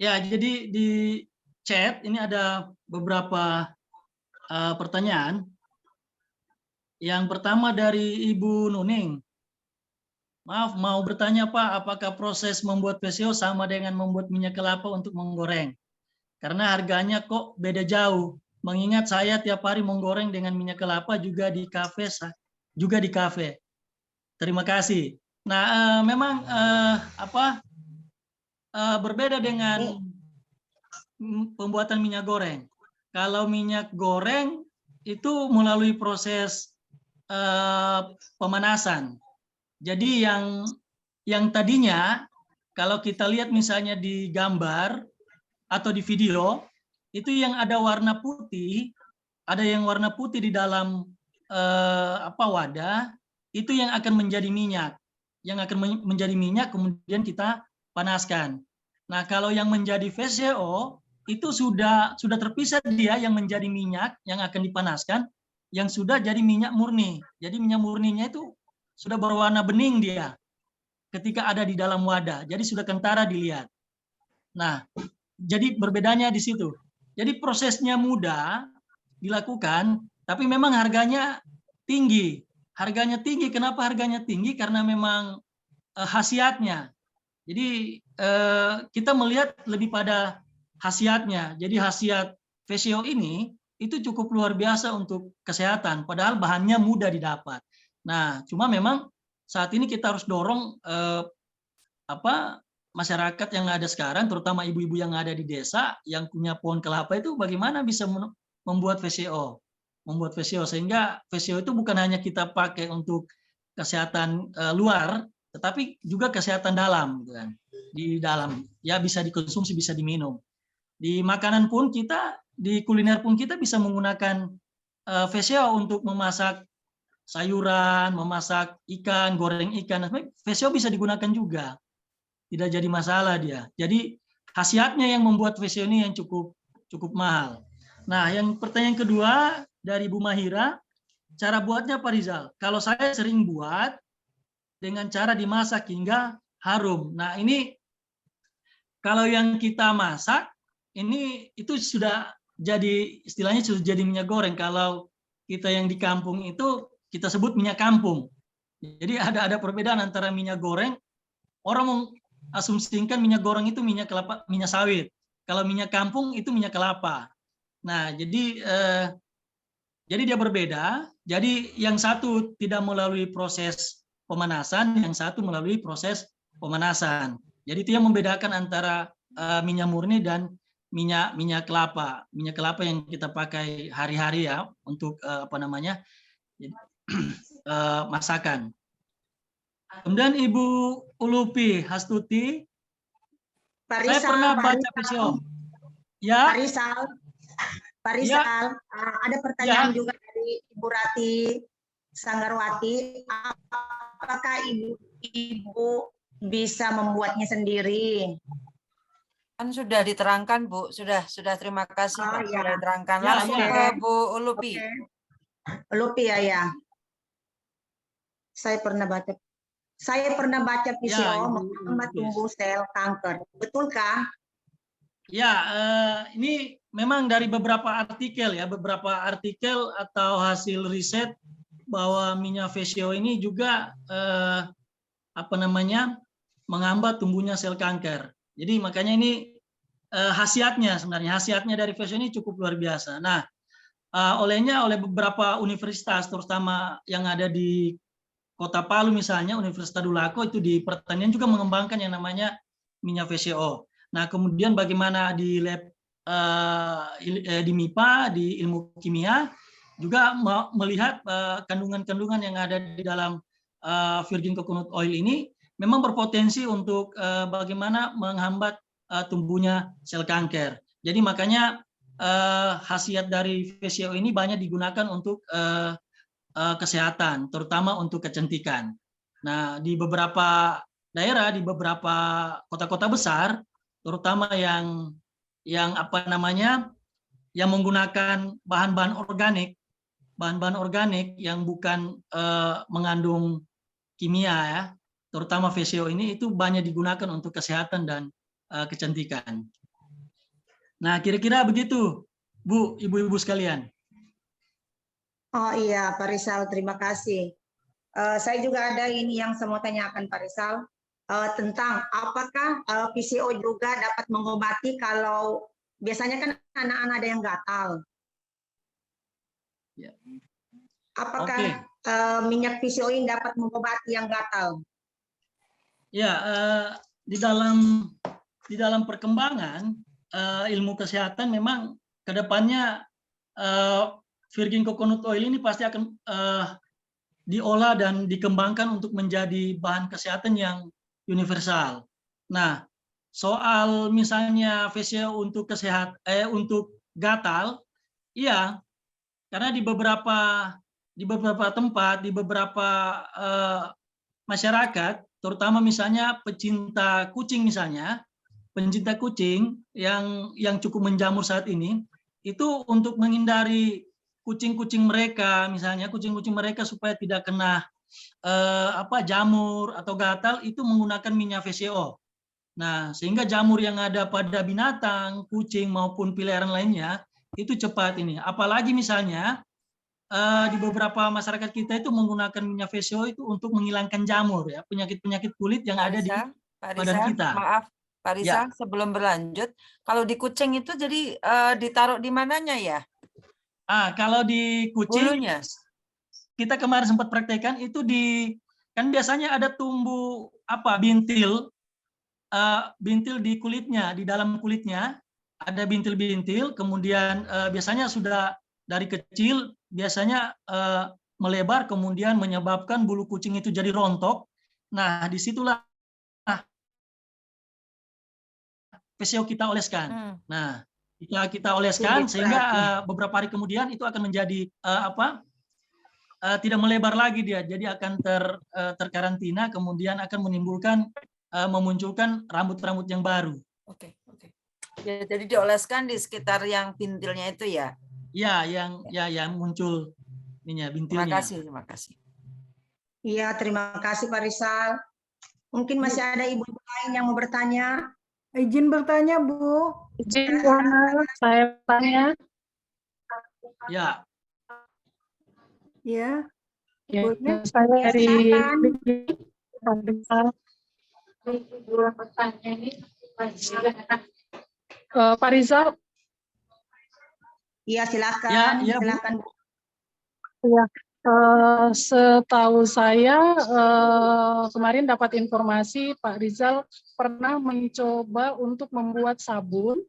jadi di chat ini ada beberapa pertanyaan. Yang pertama dari Ibu Nuning. Maaf, mau bertanya Pak, apakah proses membuat VCO sama dengan membuat minyak kelapa untuk menggoreng? Karena harganya kok beda jauh. Mengingat saya tiap hari menggoreng dengan minyak kelapa juga di kafe. Terima kasih. Nah, memang berbeda dengan pembuatan minyak goreng. Kalau minyak goreng itu melalui proses pemanasan. Jadi yang tadinya kalau kita lihat misalnya di gambar atau di video, itu yang ada warna putih, ada yang warna putih di dalam wadah, itu yang akan menjadi minyak. Yang akan menjadi minyak kemudian kita panaskan. Nah, kalau yang menjadi VCO itu sudah terpisah dia yang menjadi minyak yang akan dipanaskan, yang sudah jadi minyak murni. Jadi minyak murninya itu sudah berwarna bening dia ketika ada di dalam wadah. Jadi sudah kentara dilihat. Nah, jadi berbedanya di situ. Jadi prosesnya mudah dilakukan, tapi memang harganya tinggi. Harganya tinggi. Kenapa harganya tinggi? Karena memang khasiatnya. Jadi kita melihat lebih pada khasiatnya. Jadi khasiat VCO ini itu cukup luar biasa untuk kesehatan, padahal bahannya mudah didapat. Nah, cuma memang saat ini kita harus dorong masyarakat yang ada sekarang, terutama ibu-ibu yang ada di desa yang punya pohon kelapa itu bagaimana bisa membuat VCO, sehingga VCO itu bukan hanya kita pakai untuk kesehatan luar, tetapi juga kesehatan dalam, gitu kan. Di dalam ya bisa dikonsumsi, bisa diminum. Di makanan pun kita, di kuliner pun kita bisa menggunakan VCO untuk memasak sayuran, memasak ikan, goreng ikan. VCO bisa digunakan juga, tidak jadi masalah dia. Jadi khasiatnya yang membuat VCO ini yang cukup mahal. Nah, yang pertanyaan kedua dari Bu Mahira, cara buatnya Pak Rizal. Kalau saya sering buat dengan cara dimasak hingga harum. Nah, ini kalau yang kita masak ini itu sudah jadi, istilahnya sudah jadi minyak goreng. Kalau kita yang di kampung itu kita sebut minyak kampung. Jadi ada perbedaan antara minyak goreng. Orang mengasumsikan minyak goreng itu minyak kelapa, minyak sawit. Kalau minyak kampung itu minyak kelapa. Nah, jadi dia berbeda. Jadi yang satu tidak melalui proses pemanasan, yang satu melalui proses pemanasan. Jadi itu yang membedakan antara minyak murni dan minyak kelapa. Minyak kelapa yang kita pakai hari-hari ya untuk masakan. Kemudian Ibu Ulupi Hastuti, saya pernah baca VCO. Ya. Pak Rizal, ada pertanyaan juga dari Ibu Rati Sanggarwati. Apakah Ibu bisa membuatnya sendiri? Kan sudah diterangkan, Bu. Sudah terima kasih, Pak. Ya. Sudah diterangkan. Langsung ke Bu Ulupi. Ulupi ya. Saya pernah baca VCO menghambat tumbuh sel kanker. Betulkah? Ya, ini memang dari beberapa artikel atau hasil riset bahwa minyak VCO ini juga menghambat tumbuhnya sel kanker. Jadi makanya ini khasiatnya dari VCO ini cukup luar biasa. Nah, oleh beberapa universitas, terutama yang ada di Kota Palu misalnya, Universitas Dulako itu di pertanian juga mengembangkan yang namanya minyak VCO. Nah, kemudian bagaimana di lab di MIPA, di ilmu kimia, juga melihat kandungan-kandungan yang ada di dalam virgin coconut oil ini memang berpotensi untuk bagaimana menghambat tumbuhnya sel kanker. Jadi makanya khasiat dari VCO ini banyak digunakan untuk kesehatan, terutama untuk kecantikan. Nah, di beberapa daerah, di beberapa kota-kota besar, terutama yang menggunakan bahan-bahan organik yang bukan mengandung kimia ya, terutama VCO ini itu banyak digunakan untuk kesehatan dan kecantikan. Nah, kira-kira begitu, Bu, ibu-ibu sekalian. Oh iya, Pak Rizal, terima kasih. Saya juga ada ini yang saya mau tanyakan Pak Rizal, tentang apakah VCO juga dapat mengobati kalau biasanya kan anak-anak ada yang gatal. Ya. Apakah minyak VCO ini dapat mengobati yang gatal? Ya, di dalam perkembangan ilmu kesehatan memang kedepannya virgin coconut oil ini pasti akan diolah dan dikembangkan untuk menjadi bahan kesehatan yang universal. Nah, soal misalnya VCO untuk untuk gatal, iya, karena di beberapa tempat, di beberapa masyarakat, terutama misalnya pecinta kucing misalnya, pencinta kucing yang cukup menjamur saat ini, itu untuk menghindari kucing-kucing mereka, misalnya kucing-kucing mereka supaya tidak kena jamur atau gatal, itu menggunakan minyak VCO. Nah, sehingga jamur yang ada pada binatang, kucing maupun peliharaan lainnya itu cepat ini. Apalagi misalnya di beberapa masyarakat kita itu menggunakan minyak VCO itu untuk menghilangkan jamur ya, penyakit-penyakit kulit yang ada di badan kita. Maaf, Pak Rizal, sebelum berlanjut, kalau di kucing itu jadi ditaruh di mananya ya? Kalau di kucing, bulunya. Kita kemarin sempat praktekkan itu kan biasanya ada tumbuh bintil di kulitnya, di dalam kulitnya ada bintil-bintil, kemudian biasanya sudah dari kecil biasanya melebar, kemudian menyebabkan bulu kucing itu jadi rontok. Nah, disitulah VCO kita oleskan. Nah, kita oleskan sehingga beberapa hari kemudian itu akan menjadi tidak melebar lagi dia, jadi akan terkarantina, kemudian akan memunculkan rambut-rambut yang baru. Oke. Ya, jadi dioleskan di sekitar yang bintilnya itu ya? Ya, yang muncul bintilnya. Terima kasih. Iya, terima kasih Pak Rizal. Mungkin masih ada ibu-ibu lain yang mau bertanya. Izin bertanya, Bu. Izin, saya tanya. Ya. Ya, Boleh? saya dari Pak Rizal. Iya, silakan. Ya, silakan, Bu. Ya, setahu saya kemarin dapat informasi Pak Rizal pernah mencoba untuk membuat sabun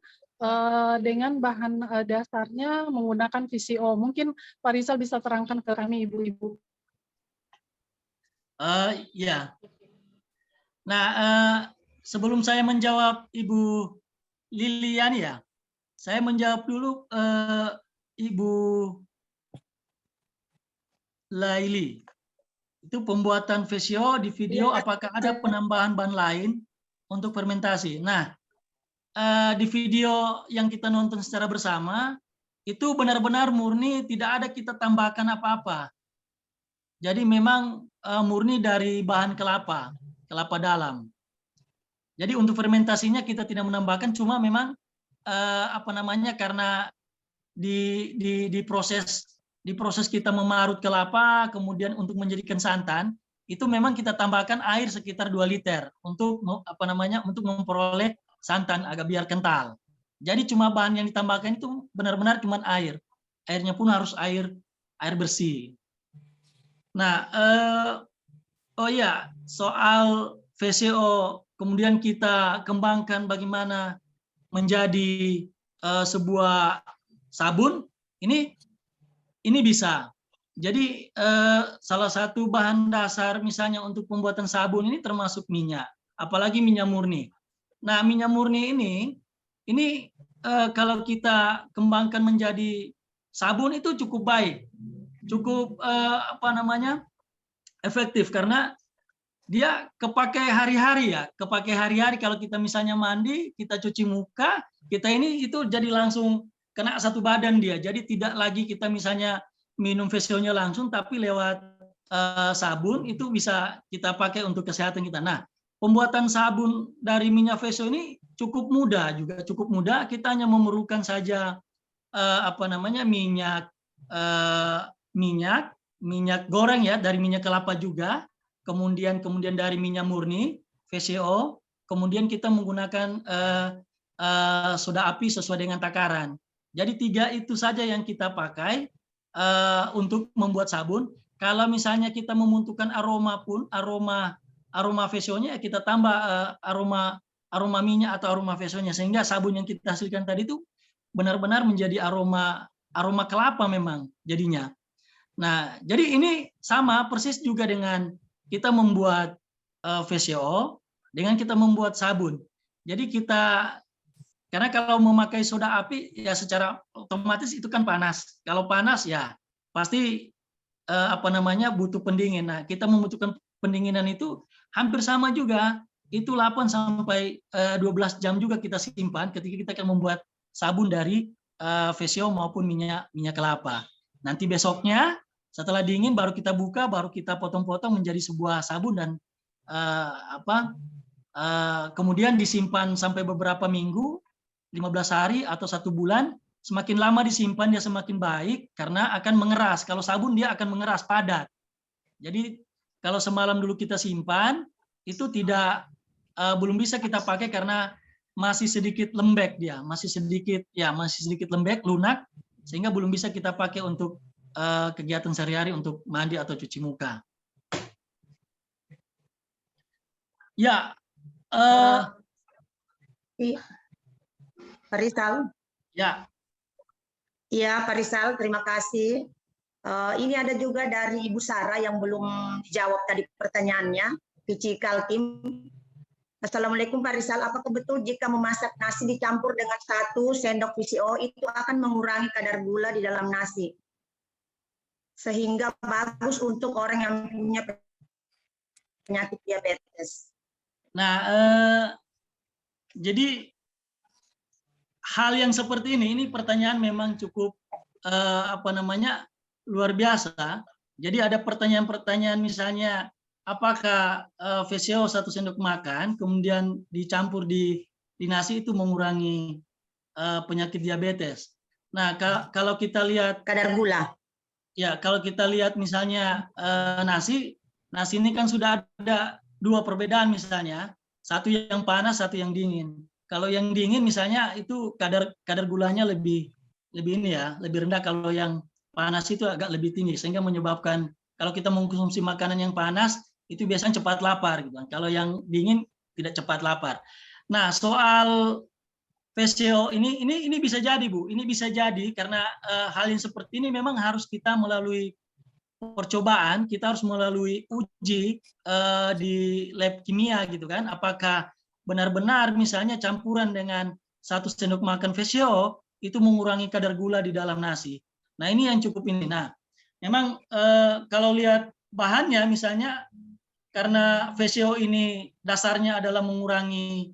dengan bahan dasarnya menggunakan VCO. Mungkin Pak Rizal bisa terangkan ke kami ibu-ibu. Ya. Nah, sebelum saya menjawab Ibu Lilian ya, saya menjawab dulu Ibu Laili. Itu pembuatan VCO di video, apakah ada penambahan bahan lain untuk fermentasi? Nah, di video yang kita nonton secara bersama, itu benar-benar murni, tidak ada kita tambahkan apa-apa. Jadi memang murni dari bahan kelapa dalam. Jadi untuk fermentasinya kita tidak menambahkan, cuma memang karena di proses kita memarut kelapa, kemudian untuk menjadikan santan, itu memang kita tambahkan air sekitar 2 liter untuk untuk memperoleh santan agak biar kental. Jadi cuma bahan yang ditambahkan itu benar-benar cuma air. Airnya pun harus air bersih. Nah, soal VCO kemudian kita kembangkan bagaimana menjadi sebuah sabun, ini bisa. Jadi salah satu bahan dasar misalnya untuk pembuatan sabun ini termasuk minyak, apalagi minyak murni. Nah, minyak murni ini kalau kita kembangkan menjadi sabun itu cukup baik, cukup efektif karena dia kepakai hari-hari ya, kalau kita misalnya mandi, kita cuci muka, kita itu jadi langsung kena satu badan dia. Jadi tidak lagi kita misalnya minum VCO-nya langsung, tapi lewat sabun itu bisa kita pakai untuk kesehatan kita. Nah, pembuatan sabun dari minyak VCO ini cukup mudah. Kita hanya memerlukan saja minyak goreng ya, dari minyak kelapa juga, kemudian dari minyak murni VCO, kemudian kita menggunakan soda api sesuai dengan takaran. Jadi 3 itu saja yang kita pakai untuk membuat sabun. Kalau misalnya kita membutuhkan aroma VCO-nya, kita tambah aroma minyak atau aroma VCO-nya, sehingga sabun yang kita hasilkan tadi itu benar-benar menjadi aroma aroma kelapa memang jadinya. Nah, jadi ini sama persis juga dengan kita membuat VCO, dengan kita membuat sabun. Jadi karena kalau memakai soda api ya secara otomatis itu kan panas. Kalau panas ya pasti butuh pendingin. Nah, kita membutuhkan pendinginan itu hampir sama juga. Itu 8 sampai 12 jam juga kita simpan ketika kita akan membuat sabun dari VCO maupun minyak kelapa. Nanti besoknya setelah dingin baru kita buka, baru kita potong-potong menjadi sebuah sabun dan kemudian disimpan sampai beberapa minggu, 15 hari atau 1 bulan. Semakin lama disimpan dia semakin baik karena akan mengeras. Kalau sabun dia akan mengeras padat. Jadi kalau semalam dulu kita simpan itu belum bisa kita pakai karena masih sedikit lembek dia, masih sedikit lembek, lunak, sehingga belum bisa kita pakai untuk kegiatan sehari-hari untuk mandi atau cuci muka. Ya, Pak Rizal. Ya. Iya, Pak Rizal, terima kasih. Ini ada juga dari Ibu Sarah yang belum dijawab tadi pertanyaannya, Pici Kaltim. Assalamualaikum Pak Rizal, apakah betul jika memasak nasi dicampur dengan 1 sendok VCO itu akan mengurangi kadar gula di dalam nasi? Sehingga bagus untuk orang yang punya penyakit diabetes. Nah, jadi hal yang seperti ini pertanyaan memang cukup luar biasa. Jadi ada pertanyaan-pertanyaan misalnya, apakah VCO 1 sendok makan kemudian dicampur di nasi itu mengurangi penyakit diabetes? Nah, kalau kita lihat kadar gula. Ya, kalau kita lihat misalnya nasi ini kan sudah ada 2 perbedaan misalnya, 1 yang panas, 1 yang dingin. Kalau yang dingin misalnya itu kadar gulanya lebih rendah. Kalau yang panas itu agak lebih tinggi sehingga menyebabkan kalau kita mengkonsumsi makanan yang panas itu biasanya cepat lapar gitu. Kalau yang dingin tidak cepat lapar. Nah, soal VCO ini bisa jadi, Bu. Ini bisa jadi karena hal yang seperti ini memang harus kita melalui percobaan, kita harus melalui uji di lab kimia gitu kan. Apakah benar-benar misalnya campuran dengan 1 sendok makan VCO itu mengurangi kadar gula di dalam nasi. Nah, ini yang cukup ini. Nah, memang kalau lihat bahannya misalnya karena VCO ini dasarnya adalah mengurangi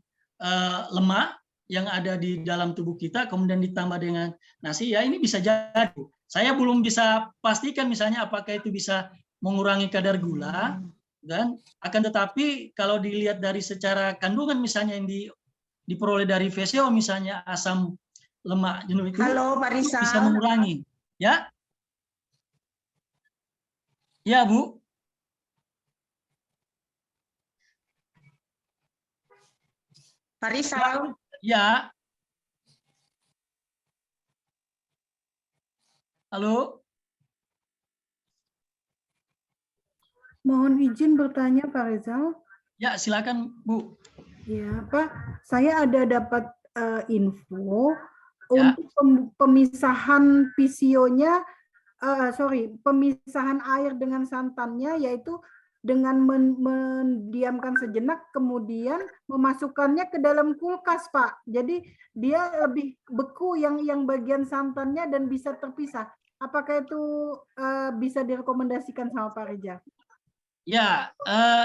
lemak yang ada di dalam tubuh kita, kemudian ditambah dengan nasi, ya ini bisa jadi. Saya belum bisa pastikan misalnya apakah itu bisa mengurangi kadar gula, dan akan tetapi kalau dilihat dari secara kandungan misalnya yang diperoleh dari VCO, misalnya asam lemak jenuh itu bisa mengurangi. Ya, ya Bu. Pak Rizal. Ya. Halo. Mohon izin bertanya Pak Rizal. Ya, silakan Bu. Ya, Pak. Saya ada dapat info untuk pemisahan PCO-nya, pemisahan air dengan santannya, yaitu dengan mendiamkan sejenak, kemudian memasukkannya ke dalam kulkas, Pak. Jadi dia lebih beku yang bagian santannya dan bisa terpisah. Apakah itu bisa direkomendasikan sama Pak Reza? Ya,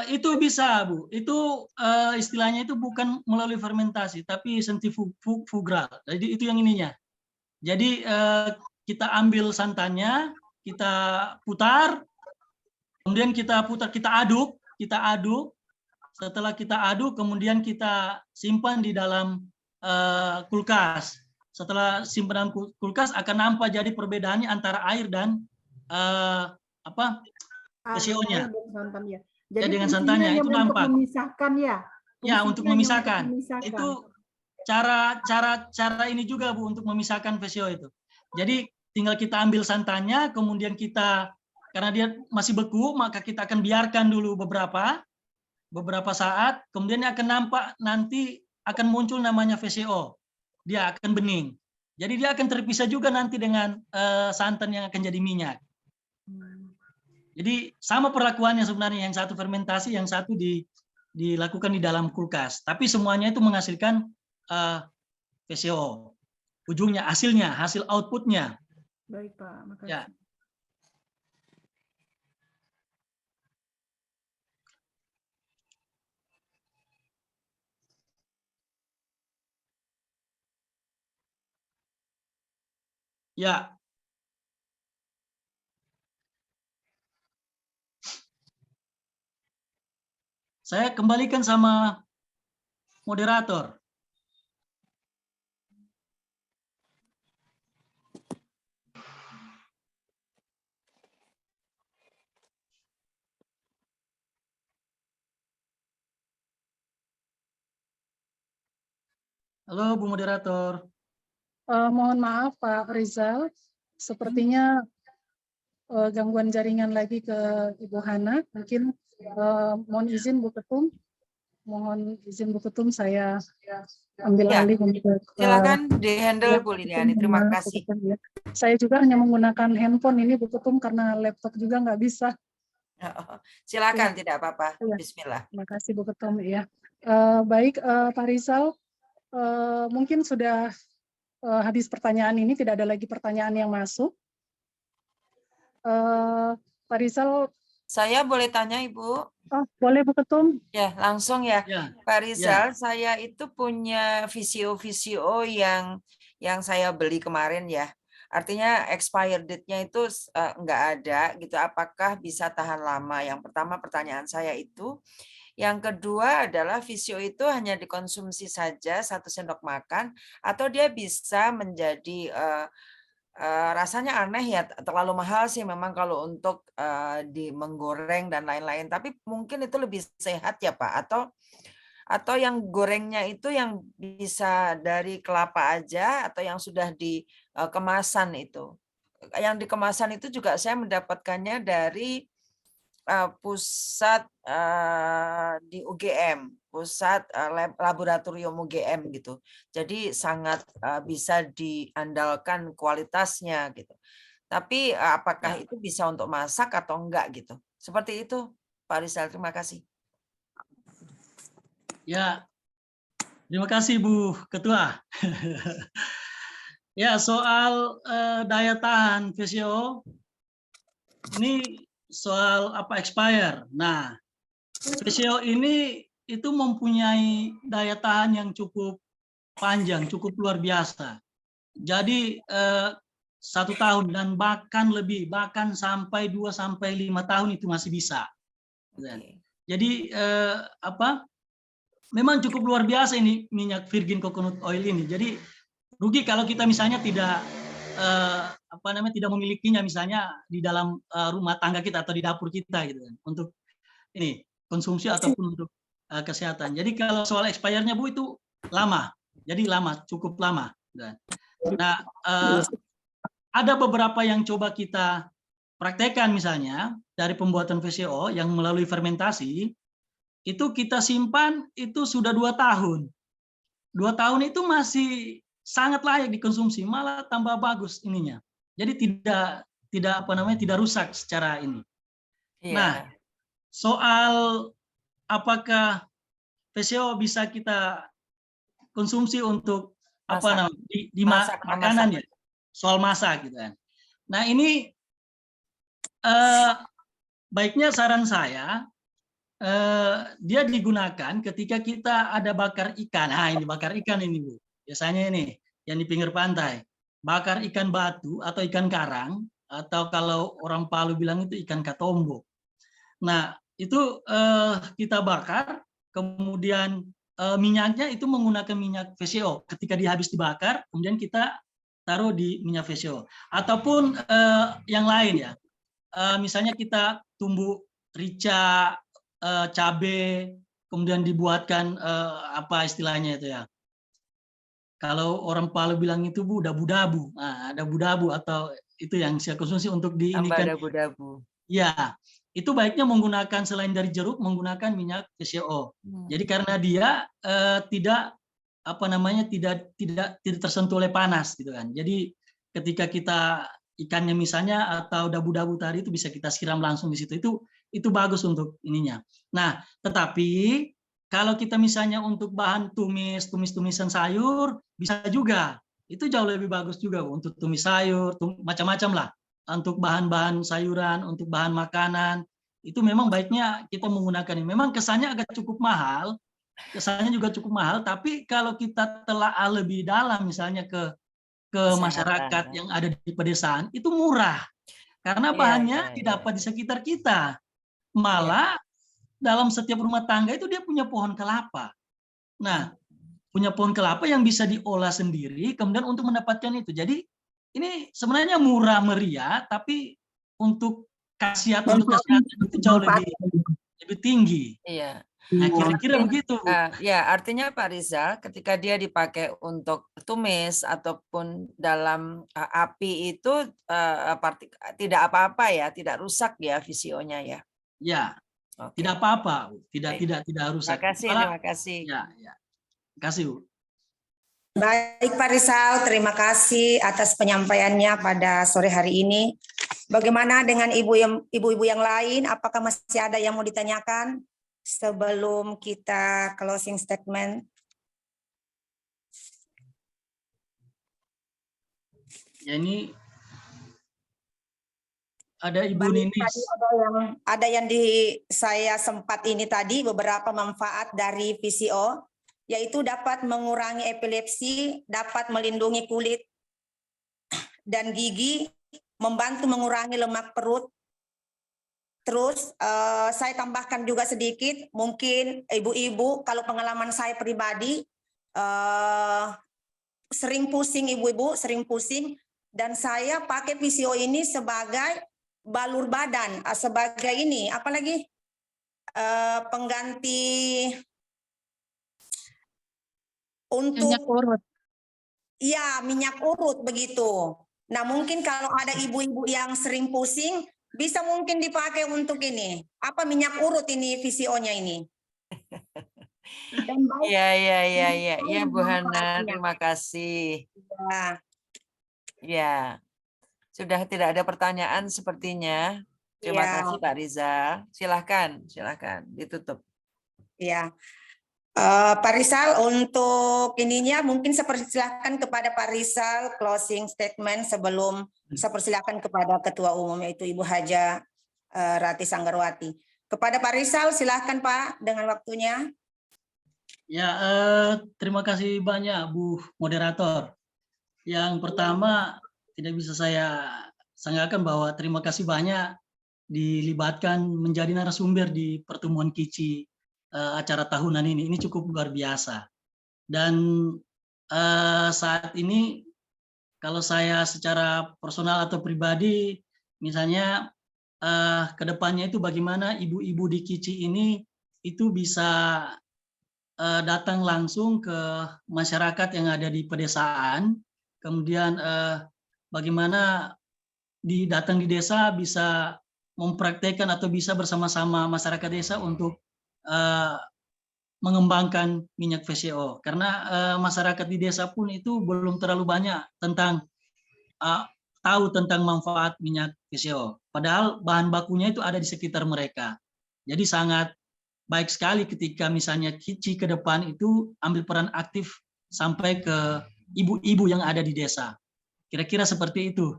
itu bisa, Bu. Itu istilahnya itu bukan melalui fermentasi, tapi sentrifugal. Jadi itu yang ininya. Jadi kita ambil santannya, kita putar, kemudian kita putar, kita aduk. Setelah kita aduk, kemudian kita simpan di dalam kulkas. Setelah simpanan kulkas akan nampak jadi perbedaannya antara air dan VCO-nya. Jadi ya, dengan santannya itu nampak. Memisahkan ya. Ya, untuk memisahkan. Itu cara ini juga, Bu, untuk memisahkan VCO itu. Jadi tinggal kita ambil santannya, kemudian kita, karena dia masih beku, maka kita akan biarkan dulu beberapa saat, kemudian akan nampak nanti akan muncul namanya VCO. Dia akan bening. Jadi dia akan terpisah juga nanti dengan santan yang akan jadi minyak. Jadi sama perlakuannya sebenarnya, yang satu fermentasi, yang satu dilakukan di dalam kulkas. Tapi semuanya itu menghasilkan VCO. Ujungnya, hasilnya, hasil outputnya. Baik Pak, makasih. Ya. Ya. Saya kembalikan sama moderator. Halo Bu Moderator. Mohon maaf Pak Rizal, sepertinya gangguan jaringan lagi ke Ibu Hana. Mungkin mohon izin Bu Ketum, saya ambil Ya, alih untuk silakan di-handle Bu Liliani. Terima kasih. Saya juga hanya menggunakan handphone ini Bu Ketum karena laptop juga nggak bisa. Silakan, Ya. tidak apa-apa. Ya. Bismillah. Terima kasih Bu Ketum ya. Baik Pak Rizal, mungkin sudah habis pertanyaan ini, tidak ada lagi pertanyaan yang masuk. Pak Rizal. Saya boleh tanya Ibu? Oh, boleh Bu Ketum. Ya, langsung ya. Ya. Pak Rizal, Ya. saya itu punya VCO yang saya beli kemarin ya. Artinya expired date-nya itu nggak ada gitu. Apakah bisa tahan lama? Yang pertama pertanyaan saya itu. Yang kedua adalah VCO itu hanya dikonsumsi saja 1 sendok makan atau dia bisa menjadi rasanya aneh ya, terlalu mahal sih memang kalau untuk menggoreng dan lain-lain. Tapi mungkin itu lebih sehat ya Pak, atau yang gorengnya itu yang bisa dari kelapa aja atau yang sudah di kemasan itu. Yang di kemasan itu juga saya mendapatkannya dari pusat di UGM, pusat laboratorium UGM gitu. Jadi sangat bisa diandalkan kualitasnya gitu. Tapi apakah itu bisa untuk masak atau enggak gitu? Seperti itu, Pak Rizal. Terima kasih. Ya, terima kasih Bu Ketua. Ya, soal daya tahan VCO ini soal expire. Nah, VCO ini itu mempunyai daya tahan yang cukup panjang, cukup luar biasa. Jadi 1 tahun dan bahkan lebih, bahkan sampai 2-5 tahun itu masih bisa. Jadi memang cukup luar biasa ini minyak virgin coconut oil ini. Jadi rugi kalau kita misalnya tidak tidak memilikinya misalnya di dalam rumah tangga kita atau di dapur kita gitu kan, untuk ini konsumsi ataupun untuk kesehatan. Jadi kalau soal expirednya Bu itu lama, jadi cukup lama. Nah ada beberapa yang coba kita praktekkan, misalnya dari pembuatan VCO yang melalui fermentasi itu kita simpan itu sudah 2 tahun. 2 tahun itu masih sangat layak dikonsumsi, malah tambah bagus ininya. Jadi tidak rusak secara ini. Iya. Nah, soal apakah VCO bisa kita konsumsi untuk makanan ya, soal masak gitu kan. Nah, ini baiknya saran saya dia digunakan ketika kita ada bakar ikan. Nah, ini bakar ikan ini Bu. Biasanya ini yang di pinggir pantai, bakar ikan batu atau ikan karang, atau kalau orang Palu bilang itu ikan katombo. Nah, itu kita bakar, kemudian minyaknya itu menggunakan minyak VCO. Ketika dia habis dibakar, kemudian kita taruh di minyak VCO. Ataupun yang lain ya, misalnya kita tumbuk rica, cabai, kemudian dibuatkan apa istilahnya itu ya. Kalau orang Palu bilang itu Bu, dabu-dabu. Nah, dabu-dabu atau itu yang saya konsumsi untuk diinikan. Dabu-dabu. Ya, itu baiknya menggunakan selain dari jeruk, menggunakan minyak VCO. Jadi karena dia tidak tidak tersentuh oleh panas gitu kan. Jadi ketika kita ikannya misalnya atau dabu-dabu tadi itu bisa kita siram langsung di situ. Itu bagus untuk ininya. Nah, tetapi kalau kita misalnya untuk bahan tumisan sayur bisa juga. Itu jauh lebih bagus juga untuk tumis sayur, macam-macam lah. Untuk bahan-bahan sayuran, untuk bahan makanan, itu memang baiknya kita menggunakan ini. Memang kesannya agak cukup mahal, tapi kalau kita telah lebih dalam misalnya ke masyarakat yang ada di pedesaan, itu murah. Karena bahannya didapat di sekitar kita. Malah dalam setiap rumah tangga itu dia punya pohon kelapa. Nah, punya pohon kelapa yang bisa diolah sendiri, kemudian untuk mendapatkan itu. Jadi ini sebenarnya murah meriah, tapi untuk khasiat untuk kesehatan itu jauh lebih tinggi. Iya. Nah, kira-kira begitu. Ya, artinya Pak Rizal, ketika dia dipakai untuk tumis ataupun dalam api itu tidak apa-apa ya, tidak rusak ya visionya ya. Ya, tidak apa-apa, tidak rusak. Terima kasih. Ya. Terima kasih, Bu. Baik Pak Rizal, terima kasih atas penyampaiannya pada sore hari ini. Bagaimana dengan ibu-ibu yang lain? Apakah masih ada yang mau ditanyakan sebelum kita closing statement? Ya, ini ada Ibu Ninis. Ada yang saya sempat ini tadi beberapa manfaat dari VCO, yaitu dapat mengurangi epilepsi, dapat melindungi kulit dan gigi, membantu mengurangi lemak perut. Terus saya tambahkan juga sedikit, mungkin ibu-ibu, kalau pengalaman saya pribadi, sering pusing ibu-ibu, dan saya pakai VCO ini sebagai balur badan, sebagai ini, apalagi pengganti untuk minyak urut. Iya, minyak urut begitu. Nah, mungkin kalau ada ibu-ibu yang sering pusing, bisa mungkin dipakai untuk ini. Apa minyak urut ini VCO-nya ini? Iya, Bu Hana, terima kasih. Ya, sudah tidak ada pertanyaan sepertinya. Terima kasih Pak Rizal. Silahkan ditutup. Ya. Pak Rizal, untuk ininya mungkin saya persilahkan kepada Pak Rizal closing statement sebelum saya persilahkan kepada Ketua Umum yaitu Ibu Haja Rati Sanggarwati. Kepada Pak Rizal, silahkan Pak dengan waktunya. Ya, terima kasih banyak Bu Moderator. Yang pertama tidak bisa saya sanggakan bahwa terima kasih banyak dilibatkan menjadi narasumber di pertemuan KICI acara tahunan ini cukup luar biasa. Dan saat ini kalau saya secara personal atau pribadi, misalnya kedepannya itu bagaimana ibu-ibu di KICI ini itu bisa datang langsung ke masyarakat yang ada di pedesaan, kemudian bagaimana datang di desa bisa mempraktekkan atau bisa bersama-sama masyarakat desa untuk mengembangkan minyak VCO, karena masyarakat di desa pun itu belum terlalu banyak tahu tentang manfaat minyak VCO. Padahal bahan bakunya itu ada di sekitar mereka. Jadi sangat baik sekali ketika misalnya KICI ke depan itu ambil peran aktif sampai ke ibu-ibu yang ada di desa. Kira-kira seperti itu,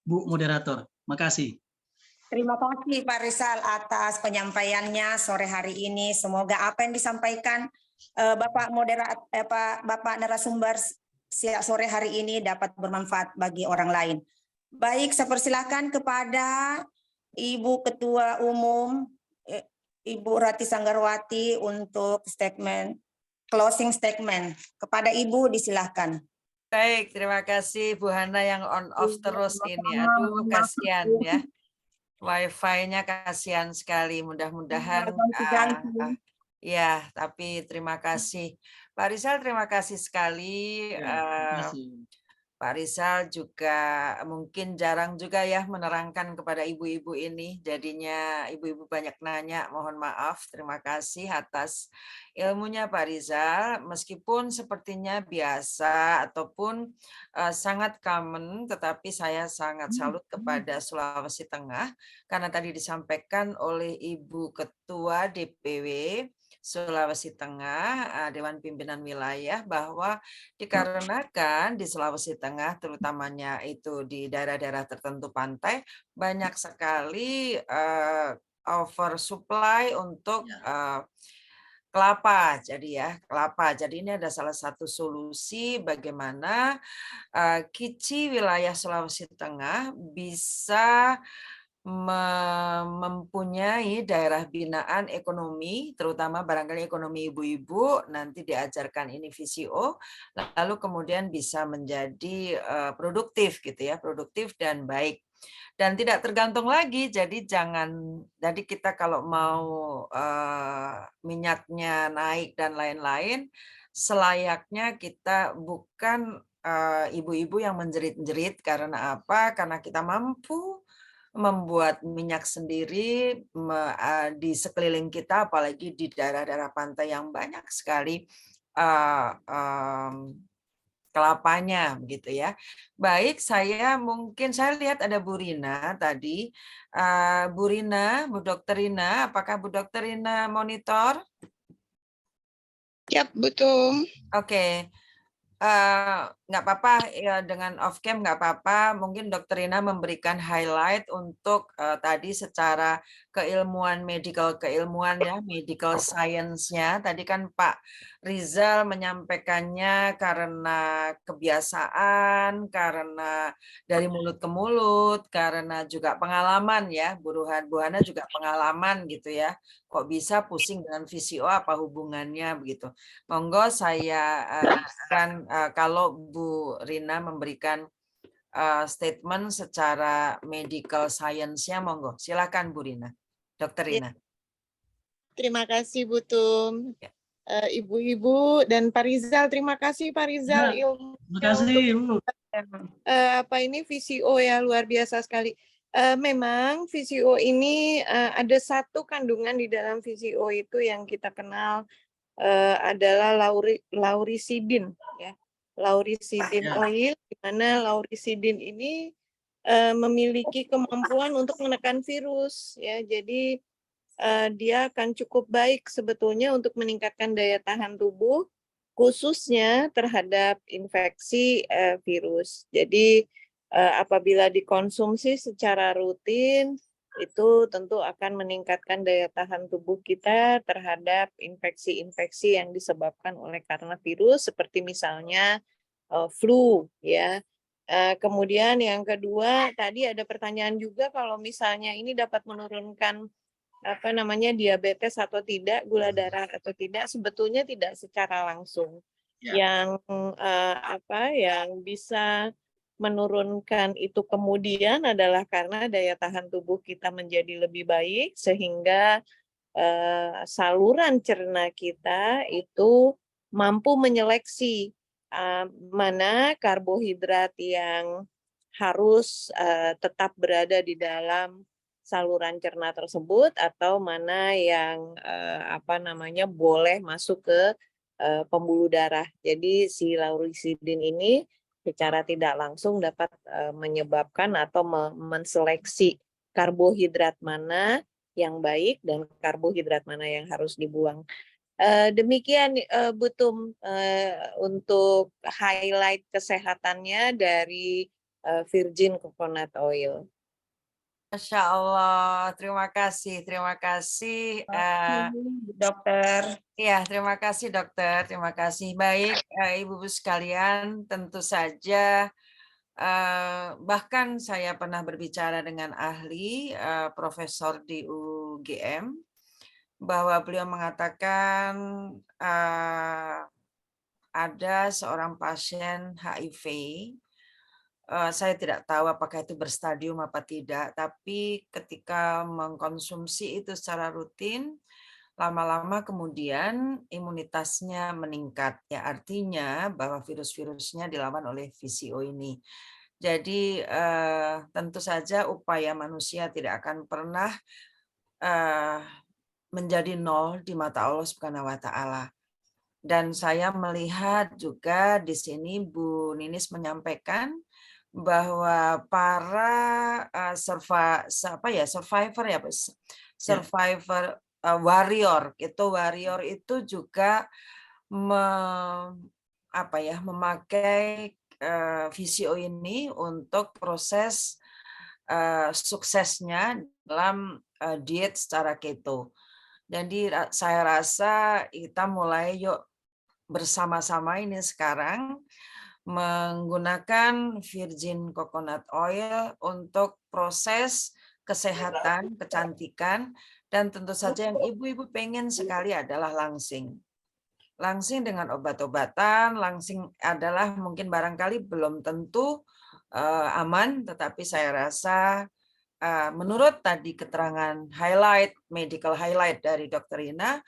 Bu Moderator. Makasih. Terima kasih Pak Rizal atas penyampaiannya sore hari ini. Semoga apa yang disampaikan Bapak narasumber sore hari ini dapat bermanfaat bagi orang lain. Baik, saya persilakan kepada Ibu Ketua Umum, Ibu Rati Sanggarwati untuk closing statement. Kepada Ibu disilahkan. Baik, terima kasih Bu Hana yang on off terus ini. Aduh, kasihan ya. Wi-Fi-nya kasihan sekali. Mudah-mudahan ya, tapi terima kasih. Pak Rizal, terima kasih sekali. Pak Rizal juga mungkin jarang juga ya menerangkan kepada ibu-ibu ini, jadinya ibu-ibu banyak nanya, mohon maaf. Terima kasih atas ilmunya Pak Rizal, meskipun sepertinya biasa ataupun sangat common, tetapi saya sangat salut kepada Sulawesi Tengah karena tadi disampaikan oleh Ibu Ketua DPW Sulawesi Tengah, Dewan Pimpinan Wilayah, bahwa dikarenakan di Sulawesi Tengah, terutamanya itu di daerah-daerah tertentu pantai, banyak sekali oversupply untuk kelapa. Jadi ya, kelapa. Jadi ini ada salah satu solusi bagaimana KICI wilayah Sulawesi Tengah bisa mempunyai daerah binaan ekonomi, terutama barangkali ekonomi ibu-ibu, nanti diajarkan ini VCO, lalu kemudian bisa menjadi produktif gitu ya, produktif dan baik. Dan tidak tergantung lagi, jadi kita kalau mau minyaknya naik dan lain-lain, selayaknya kita bukan ibu-ibu yang menjerit-jerit. Karena apa? Karena kita mampu membuat minyak sendiri di sekeliling kita, apalagi di daerah-daerah pantai yang banyak sekali kelapanya, begitu ya. Baik, saya lihat ada Bu Rina tadi. Bu Rina, Bu Dokter Rina, apakah Bu Dokter Rina monitor? Yap, betul. Oke. Nggak apa-apa ya, dengan off cam nggak apa-apa, mungkin Dokter Rina memberikan highlight untuk tadi secara keilmuan keilmuan ya, medical science-nya. Tadi kan Pak Rizal menyampaikannya karena kebiasaan, karena dari mulut ke mulut, karena juga pengalaman ya, Bu Hana juga pengalaman gitu ya. Kok bisa pusing dengan VCO, apa hubungannya begitu. Monggo saya akan kalau Bu Rina memberikan statement secara medical science-nya, monggo. Silakan Bu Rina. Dokter Rina. Terima kasih Bu Tum. Ibu-ibu dan Pak Rizal, terima kasih Pak Rizal ilmu. Terima kasih Bu. Ini VCO ya, luar biasa sekali. Memang VCO ini ada satu kandungan di dalam VCO itu yang kita kenal adalah lauricidin ya. Lauricidin oil, di mana lauricidin ini memiliki kemampuan untuk menekan virus ya. Jadi dia akan cukup baik sebetulnya untuk meningkatkan daya tahan tubuh, khususnya terhadap infeksi virus. Jadi apabila dikonsumsi secara rutin, itu tentu akan meningkatkan daya tahan tubuh kita terhadap infeksi-infeksi yang disebabkan oleh karena virus, seperti misalnya flu, ya. Kemudian yang kedua, tadi ada pertanyaan juga kalau misalnya ini dapat menurunkan diabetes atau tidak, gula darah atau tidak, sebetulnya tidak secara langsung. Yang yang bisa menurunkan itu kemudian adalah karena daya tahan tubuh kita menjadi lebih baik, sehingga saluran cerna kita itu mampu menyeleksi mana karbohidrat yang harus tetap berada di dalam saluran cerna tersebut, atau mana yang boleh masuk ke pembuluh darah. Jadi si lauricidin ini secara tidak langsung dapat menyebabkan atau menseleksi karbohidrat mana yang baik dan karbohidrat mana yang harus dibuang. Demikian Bu Tum untuk highlight kesehatannya dari virgin coconut oil. Masya Allah, terima kasih Dokter. Ya, terima kasih dokter, terima kasih. Baik, ibu-ibu sekalian, tentu saja bahkan saya pernah berbicara dengan ahli profesor di UGM, bahwa beliau mengatakan ada seorang pasien HIV. Saya tidak tahu apakah itu berstadium apa tidak, tapi ketika mengkonsumsi itu secara rutin, lama-lama kemudian imunitasnya meningkat. Ya, artinya bahwa virus-virusnya dilawan oleh VCO ini. Jadi tentu saja upaya manusia tidak akan pernah menjadi nol di mata Allah Subhanahu wa taala. Dan saya melihat juga di sini Bu Ninis menyampaikan bahwa para survivor warrior itu juga memakai VCO ini untuk proses suksesnya dalam diet secara keto. Jadi saya rasa kita mulai yuk bersama-sama ini sekarang menggunakan virgin coconut oil untuk proses kesehatan, kecantikan, dan tentu saja yang ibu-ibu pengen sekali adalah langsing. Langsing dengan obat-obatan, langsing adalah mungkin barangkali belum tentu aman, tetapi saya rasa menurut tadi keterangan medical highlight dari Dr. Ina,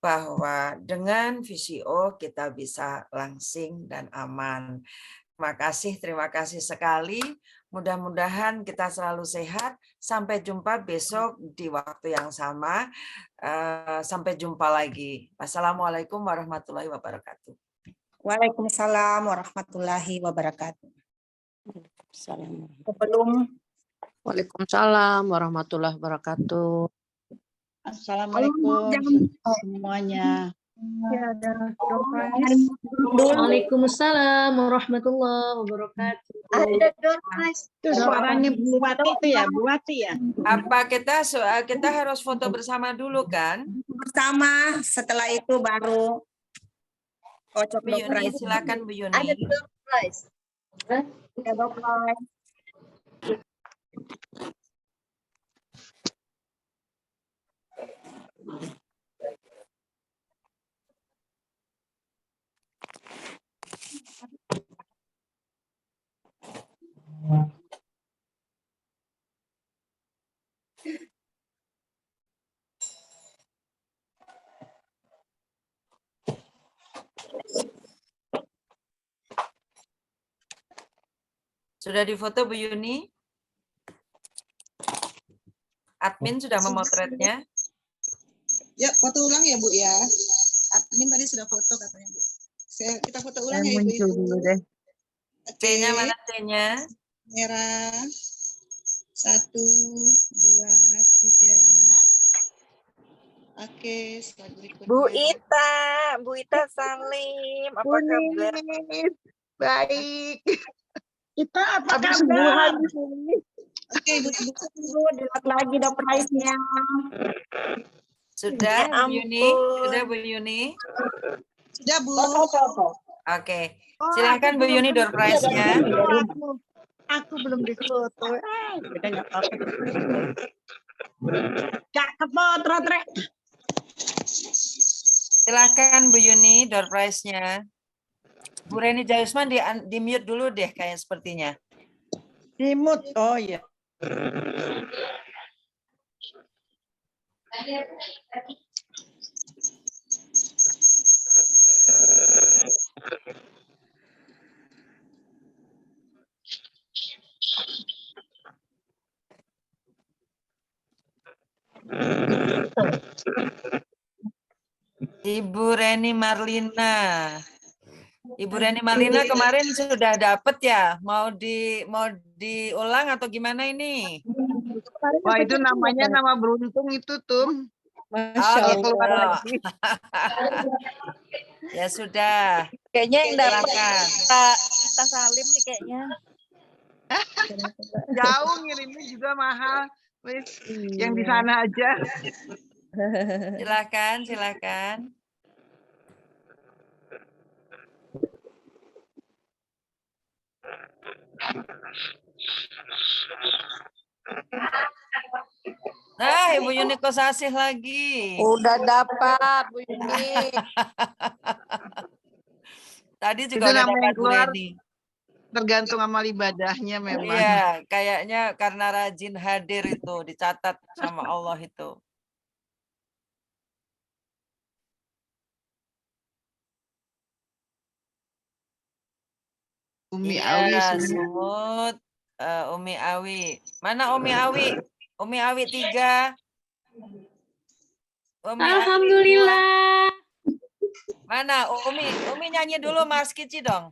bahwa dengan VCO kita bisa langsing dan aman. Terima kasih sekali. Mudah-mudahan kita selalu sehat. Sampai jumpa besok di waktu yang sama. Sampai jumpa lagi. Wassalamualaikum warahmatullahi wabarakatuh. Waalaikumsalam warahmatullahi wabarakatuh. Waalaikumsalam warahmatullahi wabarakatuh. Assalamualaikum semuanya. Ya, ada Dr. Waalaikumsalam warahmatullahi wabarakatuh. Ada Itu suaranya Bu Wati ya. Apa kita harus foto bersama dulu kan? Bersama, setelah itu baru kocok Bu Yuni, silakan Bu Yuni. Ada surprise. Ada dokter. Sudah difoto Bu Yuni? Admin sudah memotretnya? Ya, foto ulang ya Bu ya. Admin tadi sudah foto katanya Bu. Kita foto ulang ya Ibu. T-nya mana T-nya? Merah. 1, 2, 3. Oke, slide berikutnya. Bu Ita Salim, apa kabar? Baik. Kita apa kabar? Oke, Bu. Dilihat lagi dok price-nya. Sudah Ya Bu Yuni? Sudah Bu Yuni? Sudah Bu. Oke. Silahkan Bu Yuni door prize-nya. Aku belum difoto. Udah nggak apa-apa. Cakep potret, Rek. Silahkan Bu Yuni door prize-nya. Bu Reni Jayusman di mute dulu deh kayak sepertinya. Di mute. Oh iya. Ibu Reni Marlina. Ibu Reni Marlina kemarin sudah dapat ya? Mau diulang atau gimana ini? Wah, itu namanya nama beruntung itu tuh. Masya Allah. Ya sudah. Kayaknya yang dapat Ita Salim nih kayaknya. Jauh ngirimnya juga mahal. Wis, yang di sana aja. Silakan. Nah, Ibu Yuni Kosasih lagi. Udah dapat Bu Yuni. Tadi juga udah dapat Bu Reni. Tergantung amal ibadahnya memang. Iya, kayaknya karena rajin hadir itu dicatat sama Allah itu. Umi Iya, Awi sudah. Sumut, Umi Awi. Mana Umi Awi? Umi Awi 3. Umi Awi 2. Alhamdulillah. Mana Umi nyanyi dulu Mas Kici dong.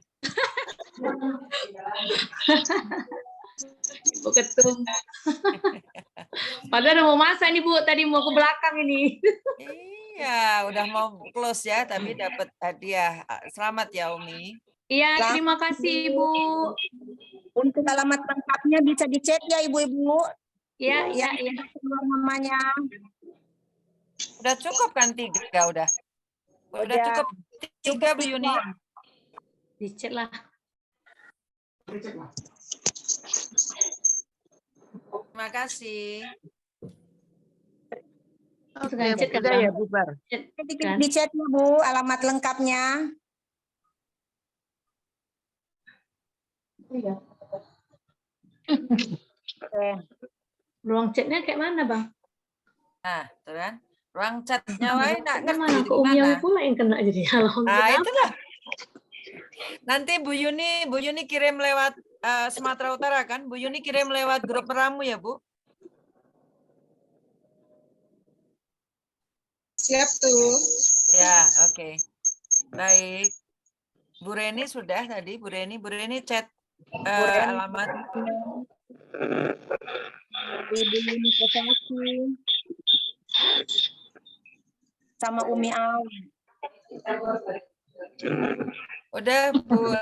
Ibu Ketum. Padahal udah mau masak nih Bu, tadi mau ke belakang ini. Iya, udah mau close ya, tapi dapat hadiah. Selamat ya Umi. Iya, terima kasih Bu. Untuk alamat lengkapnya bisa dicek ya Ibu-ibu. Iya, iya, Yang iya. keluar namanya. Udah cukup kan 3 udah? Udah cukup 3 Bu Yuni? Dicek lah. Terima kasih. Oke, Cek kan, udah Bang? ya bubar. Kan? Dicek ya Bu, alamat lengkapnya. Iya. Ruang chatnya kayak mana Bang? Nah, tuh kan. Ruang chatnya wae nggak ngerti Mana di ke Umi mana. Awi pula yang kena jadi. Nah, Alhamdulillah. itulah. Nanti Bu Yuni kirim lewat Sumatera Utara kan? Bu Yuni kirim lewat grup meramu ya, Bu? Siap tuh. Ya, oke. Baik. Bu Reni sudah tadi, Bu Reni chat alamat. Ibu Yuni Kosasi. Sama Umi Awi. Udah Bu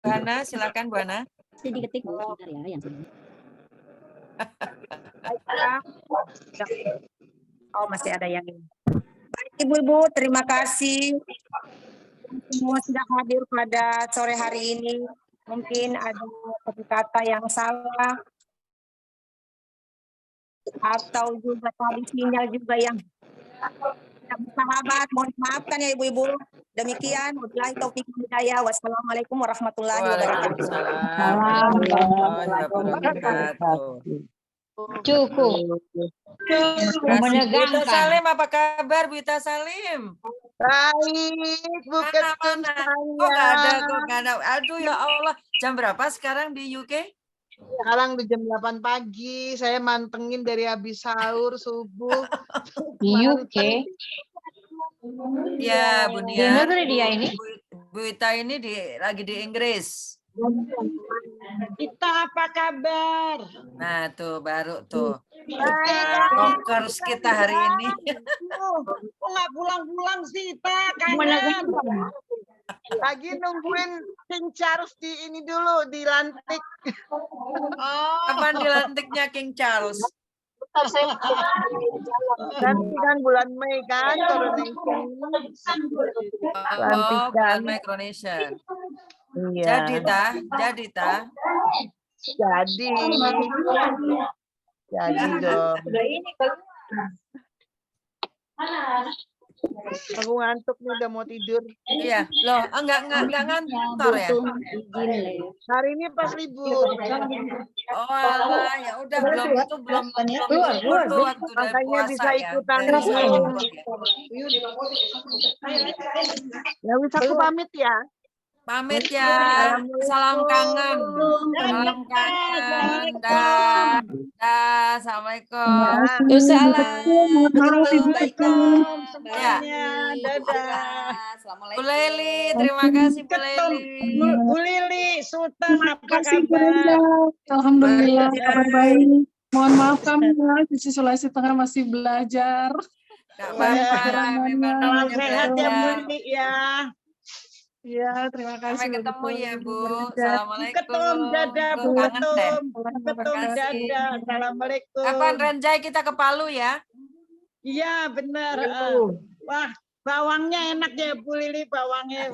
Hana, silakan Bu Hana. Jadi ketik Bu, sebentar ya yang sini. Oh, masih ada yang ini. Baik Ibu-ibu, terima kasih. Semua sudah hadir pada sore hari ini. Mungkin ada kata-kata yang salah. Atau juga tadi sinyal juga yang tidak bersahabat. Mohon maafkan ya Ibu-ibu. Demikian, wabillahi taufiq wal hidayah. Wassalamualaikum warahmatullahi wabarakatuh. Waalaikumsalam warahmatullahi wabarakatuh. Cukup. Bu Salim, apa kabar Bu Salim? Baik, Bu Ketum Kok nggak ada, kok nggak ada. Aduh ya Allah, jam berapa sekarang di UK? Sekarang di jam 8 pagi, saya mantengin dari habis sahur, subuh. Di UK. Ya, Bu Di Nia. negeri dia ini. Bu Ita ini lagi di Inggris. Kita apa kabar? Nah, tuh baru tuh. Baik. Rockers kita hari ini. Kok nggak pulang-pulang sih, Pak? Kangen. Lagi nungguin King Charles di ini dulu, dilantik. Kapan dilantiknya King Charles? Nanti kan bulan Mei kan, coronation. Oh, bulan Mei coronation. Iya. Jadi ta. Jadi dong. Aku ngantuk nih, udah mau tidur. Iya, loh, enggak ngantor ya? Hari ini pas libur. Oh, alah, ya udah belum Keluar. waktu udah Makanya puasa bisa ya. ikutan. Dari sahur Ya wis aku pamit ya. Pamit ya. Salam kangen. Salam kangen. Dah. Assalamualaikum. Semuanya. Dadah. Bu Leli, terima kasih Bu Leli. Bu Lili, Sultan, apa kabar? Alhamdulillah, kabar baik. Mohon maaf kami ya, di Sulawesi Tengah masih belajar. Gak apa-apa, memang Salam namanya sehat ya Bu belajar. Lili ya. Ya, terima kasih. Sampai ketemu ya Bu. Bu Assalamualaikum. Ketum, dadah Bu Kangen deh. Ketum. Bu Ketum, dadah. Assalamualaikum. Kapan Renjai kita ke Palu ya? Iya benar. Wah, bawangnya enak ya Bu Lili, bawangnya.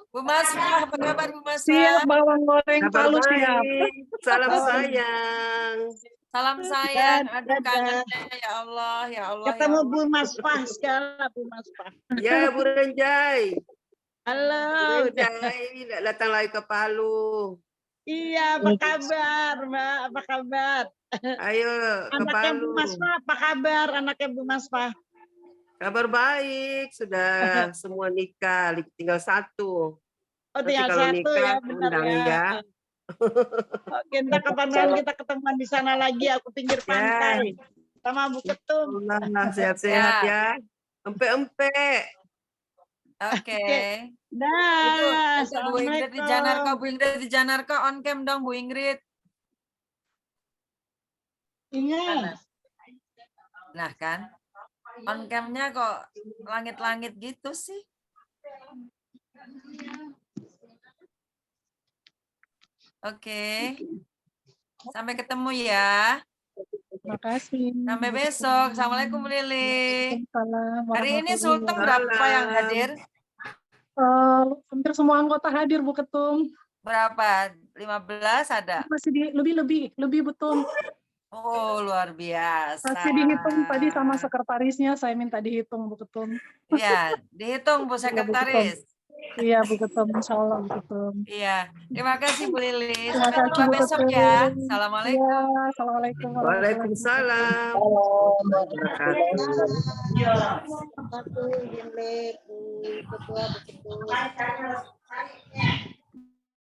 Bu Masra, apa kabar Bu Masra? Siap, bawang goreng Kabar Palu siap. baik. Salam sayang. Salam sayang, aduh kangennya ya Allah, ya Allah. Ketemu ya Bu Mas Pah sekarang, Bu Mas Pah. Ya, Bu Renjai. Halo. Bu Renjai, tidak datang lagi ke Palu. Iya, apa kabar, Mbak? Apa kabar? Ayo ke Anaknya Bu Palu. Mas Pah, apa kabar? Anaknya Bu Mas Pah. Kabar baik, sudah semua nikah, tinggal 1. Oh, Nanti tinggal kalau satu nikah ya, benar undang ya. ya. Oke, ntar kapan-kapan kita ketemuan di sana lagi, aku pinggir pantai. Sama Bu Ketum. Allah, sehat-sehat ya. Empe-empe. Oke. Dah, Itu Bu Ingrid di Janarko, Bu Ingrid di Janarko on cam dong Bu Ingrid. Iya. Nah kan, on cam-nya kok langit-langit gitu sih. Oke. Sampai ketemu ya. Makasih. Sampai besok. Assalamualaikum Bu Lili. Waalaikumsalam Hari ini warahmatullahi Sultan berapa yang hadir? Hampir semua anggota hadir, Bu Ketum. Berapa? 15 ada? Masih lebih betul. Oh, luar biasa. Masih dihitung tadi sama sekretarisnya, saya minta dihitung, Bu Ketum. Iya, dihitung Bu Sekretaris. Iya, Bu Ketum, insya Allah, Bu Ketum. Iya, terima kasih Bu Lili. Terima Sampai kasih, jumpa Bu besok Ketum. ya. Assalamualaikum. Iya, assalamualaikum Waalaikumsalam. Ketua, Bu Ketum.